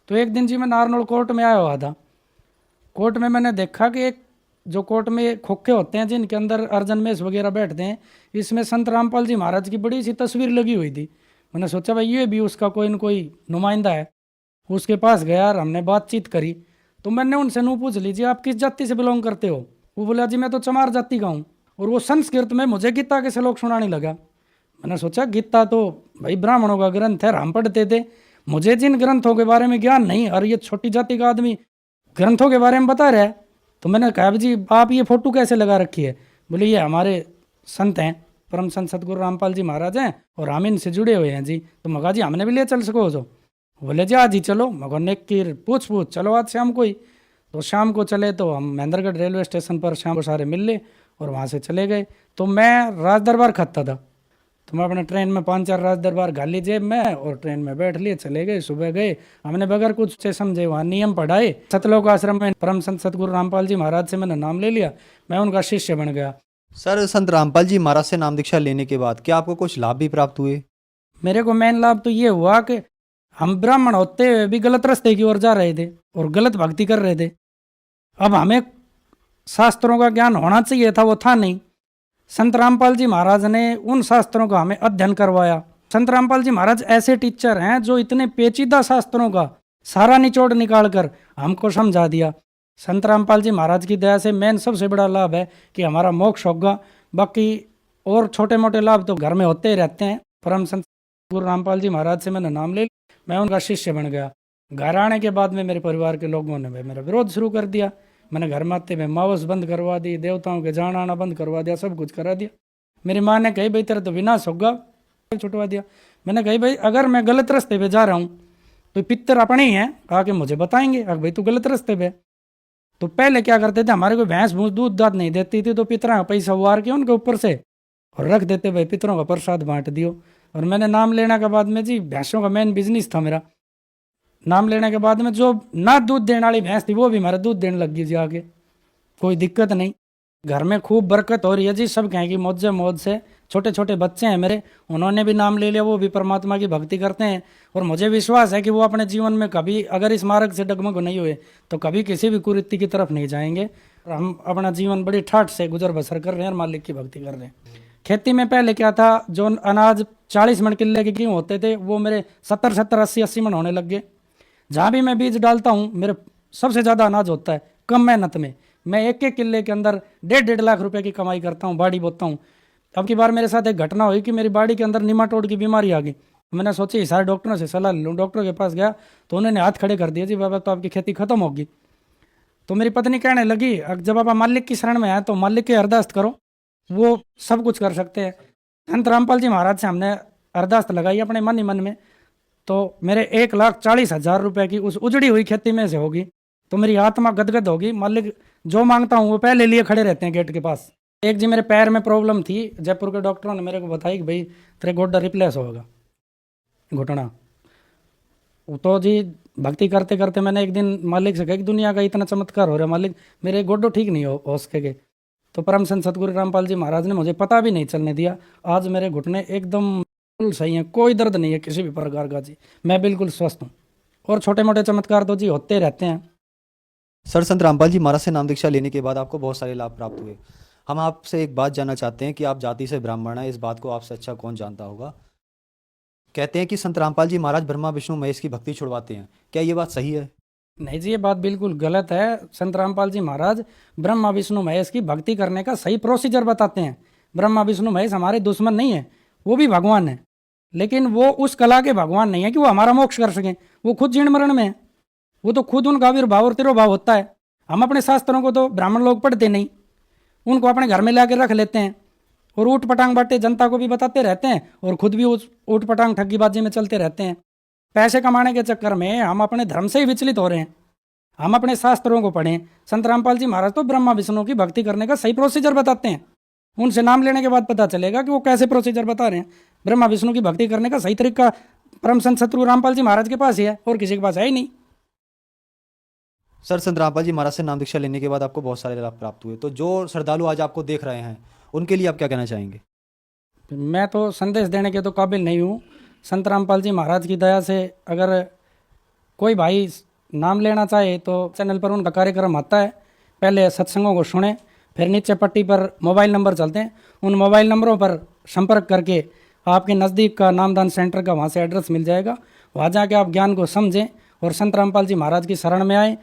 तो एक दिन जी मैं नारनौल कोर्ट में आया हुआ था। कोर्ट में मैंने देखा कि एक जो कोर्ट में खोखे होते हैं जिनके अंदर अर्जन मेष वगैरह बैठते हैं, इसमें संत रामपाल जी महाराज की बड़ी सी तस्वीर लगी हुई थी। मैंने सोचा भाई ये भी उसका कोई न कोई नुमाइंदा है। उसके पास गया और हमने बातचीत करी। तो मैंने उनसे नू पूछ लीजिए आप किस जाति से बिलोंग करते हो? वो बोला जी मैं तो चमार जाति का हूँ। और वो संस्कृत में मुझे गीता के श्लोक सुनाने लगा। मैंने सोचा गीता तो भाई ब्राह्मणों का ग्रंथ है, हम पढ़ते थे, मुझे जिन ग्रंथों के बारे में ज्ञान नहीं, और ये छोटी जाति का आदमी ग्रंथों के बारे में बता रहा है। तो मैंने कहा जी आप ये फोटो कैसे लगा रखी है? बोले ये हमारे संत हैं, परम संत सतगुरु रामपाल जी महाराज हैं, और हम इनसे जुड़े हुए हैं जी। तो मगा जी हमने भी ले चल सको जो? बोले जी आज ही चलो। मगर नेक की पूछ चलो आज शाम को ही। तो शाम को चले, तो हम महेंद्रगढ़ रेलवे स्टेशन पर शाम को सारे मिल ले और वहाँ से चले गए। तो मैं राज दरबार खाता था, तो मैं अपने ट्रेन में 5-4 राज दरबार गाली जेब में, और ट्रेन में बैठ लिए, चले गए। सुबह गए, हमने बगैर कुछ से समझे वहाँ नियम पढ़ाए। सतलोक आश्रम में परम संत सतगुरु रामपाल जी महाराज से मैंने नाम ले लिया, मैं उनका शिष्य बन गया। सर संत रामपाल जी महाराज से नाम दीक्षा लेने के बाद क्या आपको कुछ लाभ भी प्राप्त हुए? मेरे को मेन लाभ तो ये हुआ कि हम ब्राह्मण होते हुए भी गलत रास्ते की ओर जा रहे थे और गलत भक्ति कर रहे थे। अब हमें शास्त्रों का ज्ञान होना चाहिए था, वो था नहीं। संत रामपाल जी महाराज ने उन शास्त्रों का हमें अध्ययन करवाया, संत रामपाल जी महाराज ऐसे टीचर हैं जो इतने पेचीदा शास्त्रों का सारा निचोड़ निकाल कर हमको समझा दिया। संत रामपाल जी महाराज की दया से मेन सबसे बड़ा लाभ है कि हमारा मोक्ष होगा। बाकी और छोटे मोटे लाभ तो घर में होते ही रहते हैं। परम संत गुरु रामपाल जी महाराज से मैंने नाम ले, मैं उनका शिष्य बन गया। घर आने के बाद में मेरे परिवार के लोगों ने मेरा विरोध शुरू कर दिया। मैंने घर में आते में मावस बंद करवा दी, देवताओं के जाना आना बंद करवा दिया, सब कुछ करा दिया। मेरी माँ ने कही भाई तेरा तो विनाश होगा, छुटवा दिया। मैंने कही भाई अगर मैं गलत रास्ते पे जा रहा हूँ तो पितर अपने ही हैं, आके मुझे बताएंगे अगर भाई तू गलत रास्ते पे। तो पहले क्या करते थे, हमारे को भैंस भूस दूध दाद नहीं देती थी तो पितरों का पैसा उवार के उनके ऊपर से और रख देते, भाई पितरों का प्रसाद बांट दियो। और मैंने नाम लेने के बाद में जी भैंसों का मेन बिजनेस था मेरा। नाम लेने के बाद में जो ना दूध देने वाली भैंस थी वो भी हमारा दूध देने लग गई जी आगे, कोई दिक्कत नहीं। घर में खूब बरकत हो रही है जी, सब कहेंगे मौज मौज से। छोटे छोटे बच्चे हैं मेरे, उन्होंने भी नाम ले लिया, वो भी परमात्मा की भक्ति करते हैं। और मुझे विश्वास है कि वो अपने जीवन में कभी अगर इस मार्ग से डगमग नहीं हुए तो कभी किसी भी कुरीति की तरफ नहीं जाएंगे। और हम अपना जीवन बड़ी ठाठ से गुजर बसर कर रहे हैं और मालिक की भक्ति कर रहे हैं। खेती में पहले क्या था, जो अनाज 40 मन किले के गेहूँ होते थे वो मेरे 70 80 मन होने लग गए। जहाँ भी मैं बीज डालता हूँ मेरे सबसे ज़्यादा अनाज होता है कम मेहनत में। मैं एक किले के अंदर 1.5 लाख रुपए की कमाई करता हूँ, बाड़ी बोता हूँ। अब की बार मेरे साथ एक घटना हुई कि मेरी बाड़ी के अंदर निमाटोड की बीमारी आ गई। मैंने सोची सारे डॉक्टरों से सलाह लूँ। डॉक्टर के पास गया तो उन्होंने हाथ खड़े कर दिए, जी बाबा तो आपकी खेती खत्म होगी। तो मेरी पत्नी कहने लगी जब आप मालिक की शरण में आए तो मालिक के अरदास करो, वो सब कुछ कर सकते हैं। संत रामपाल जी महाराज से हमने अरदास लगाई अपने मन ही मन में, तो मेरे 1,40,000 रुपए की उस उजड़ी हुई खेती में से होगी। तो मेरी आत्मा गदगद होगी, मालिक जो मांगता हूँ वो पहले लिए खड़े रहते हैं गेट के पास। एक जी मेरे पैर में प्रॉब्लम थी, जयपुर के डॉक्टरों ने मेरे को बताई कि भाई तेरे गोड्डा रिप्लेस होगा, घुटना। तो जी भक्ति करते करते मैंने एक दिन मालिक से कहा कि दुनिया का इतना चमत्कार हो रहा है मालिक, मेरे गोड्डो ठीक नहीं हो सके। तो परम संत सतगुरु रामपाल जी महाराज ने मुझे पता भी नहीं चलने दिया। आज मेरे घुटने एकदम बिल्कुल सही हैं, कोई दर्द नहीं है किसी भी प्रकार का जी, मैं बिल्कुल स्वस्थ हूँ। और छोटे मोटे चमत्कार तो जी होते रहते हैं। सर, संत रामपाल जी महाराज से नाम दीक्षा लेने के बाद आपको बहुत सारे लाभ प्राप्त हुए। हम आपसे एक बात जानना चाहते हैं कि आप जाति से ब्राह्मण हैं, इस बात को आपसे अच्छा कौन जानता होगा। कहते हैं कि संत रामपाल जी महाराज ब्रह्मा विष्णु महेश की भक्ति छुड़वाते हैं, क्या ये बात सही है? नहीं जी, ये बात बिल्कुल गलत है। संत रामपाल जी महाराज ब्रह्मा विष्णु महेश की भक्ति करने का सही प्रोसीजर बताते हैं। ब्रह्मा विष्णु महेश हमारे दुश्मन नहीं है, वो भी भगवान है, लेकिन वो उस कला के भगवान नहीं है कि वो हमारा मोक्ष कर सकें। वो खुद जीर्ण मरण में है, वो तो खुद उनका आविर्भाव और तिरोभाव होता है। हम अपने शास्त्रों को तो ब्राह्मण लोग पढ़ते नहीं, उनको अपने घर में लाकर रख लेते हैं और ऊट पटांग बाटे जनता को भी बताते रहते हैं और खुद भी उस ऊट पटांग ठग्गीबाजी में चलते रहते हैं। पैसे कमाने के चक्कर में हम अपने धर्म से ही विचलित हो रहे हैं। हम अपने शास्त्रों को पढ़ें। संत रामपाल जी महाराज तो ब्रह्मा विष्णु की भक्ति करने का सही प्रोसीजर बताते हैं। उनसे नाम लेने के बाद पता चलेगा कि वो कैसे प्रोसीजर बता रहे हैं। ब्रह्मा विष्णु की भक्ति करने का सही तरीका परम संत सतगुरु रामपाल जी महाराज के पास ही है और किसी के पास है ही नहीं। सर, संत रामपाल जी महाराज से नाम दीक्षा लेने के बाद आपको बहुत सारे लाभ प्राप्त हुए, तो जो श्रद्धालु आज आपको देख रहे हैं उनके लिए आप क्या कहना चाहेंगे? मैं तो संदेश देने के तो काबिल नहीं हूँ। संत रामपाल जी महाराज की दया से अगर कोई भाई नाम लेना चाहे तो चैनल पर उनका कार्यक्रम आता है, पहले सत्संगों को सुने, फिर नीचे पट्टी पर मोबाइल नंबर चलते हैं, उन मोबाइल नंबरों पर संपर्क करके आपके नज़दीक का नामदान सेंटर का वहाँ से एड्रेस मिल जाएगा। वहाँ जाके आप ज्ञान को समझें और संत रामपाल जी महाराज की शरण में आए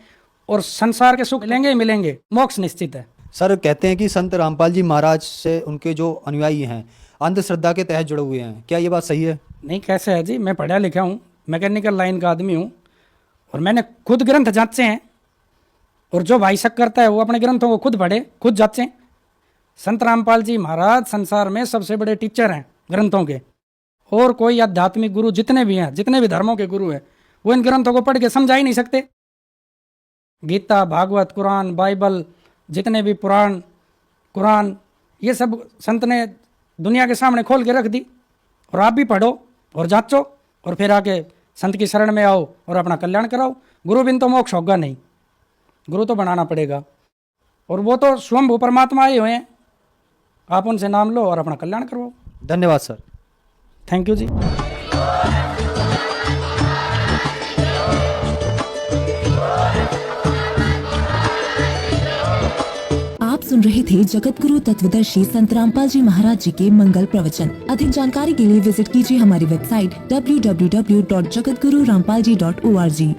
और संसार के सुख मिलेंगे ही मिलेंगे, मोक्ष निश्चित है। सर, कहते हैं कि संत रामपाल जी महाराज से उनके जो अनुयायी हैं अंधश्रद्धा के तहत जुड़े हुए हैं, क्या ये बात सही है? नहीं, कैसे है जी, मैं पढ़ा लिखा हूँ, मैकेनिकल लाइन का आदमी हूँ और मैंने खुद ग्रंथ जांचे हैं। और जो भाई शक करता है वो अपने ग्रंथों को खुद पढ़े, खुद जांचें। संत रामपाल जी महाराज संसार में सबसे बड़े टीचर हैं ग्रंथों के। और कोई आध्यात्मिक गुरु जितने भी हैं, जितने भी धर्मों के गुरु हैं, वो इन ग्रंथों को पढ़ के समझा ही नहीं सकते। गीता, भागवत, कुरान, बाइबल, जितने भी पुराण, कुरान, ये सब संत ने दुनिया के सामने खोल के रख दी। और आप भी पढ़ो और जांचो और फिर आके संत की शरण में आओ और अपना कल्याण कराओ। गुरु बिन तो मोक्ष होगा नहीं, गुरु तो बनाना पड़ेगा। और वो तो स्वयं परमात्मा ही हुए हैं, आप उनसे नाम लो और अपना कल्याण करवाओ। धन्यवाद सर। थैंक यू जी। आप सुन रहे थे जगत गुरु तत्वदर्शी संत रामपाल जी महाराज जी के मंगल प्रवचन। अधिक जानकारी के लिए विजिट कीजिए हमारी वेबसाइट www.jagatgururampalji.org।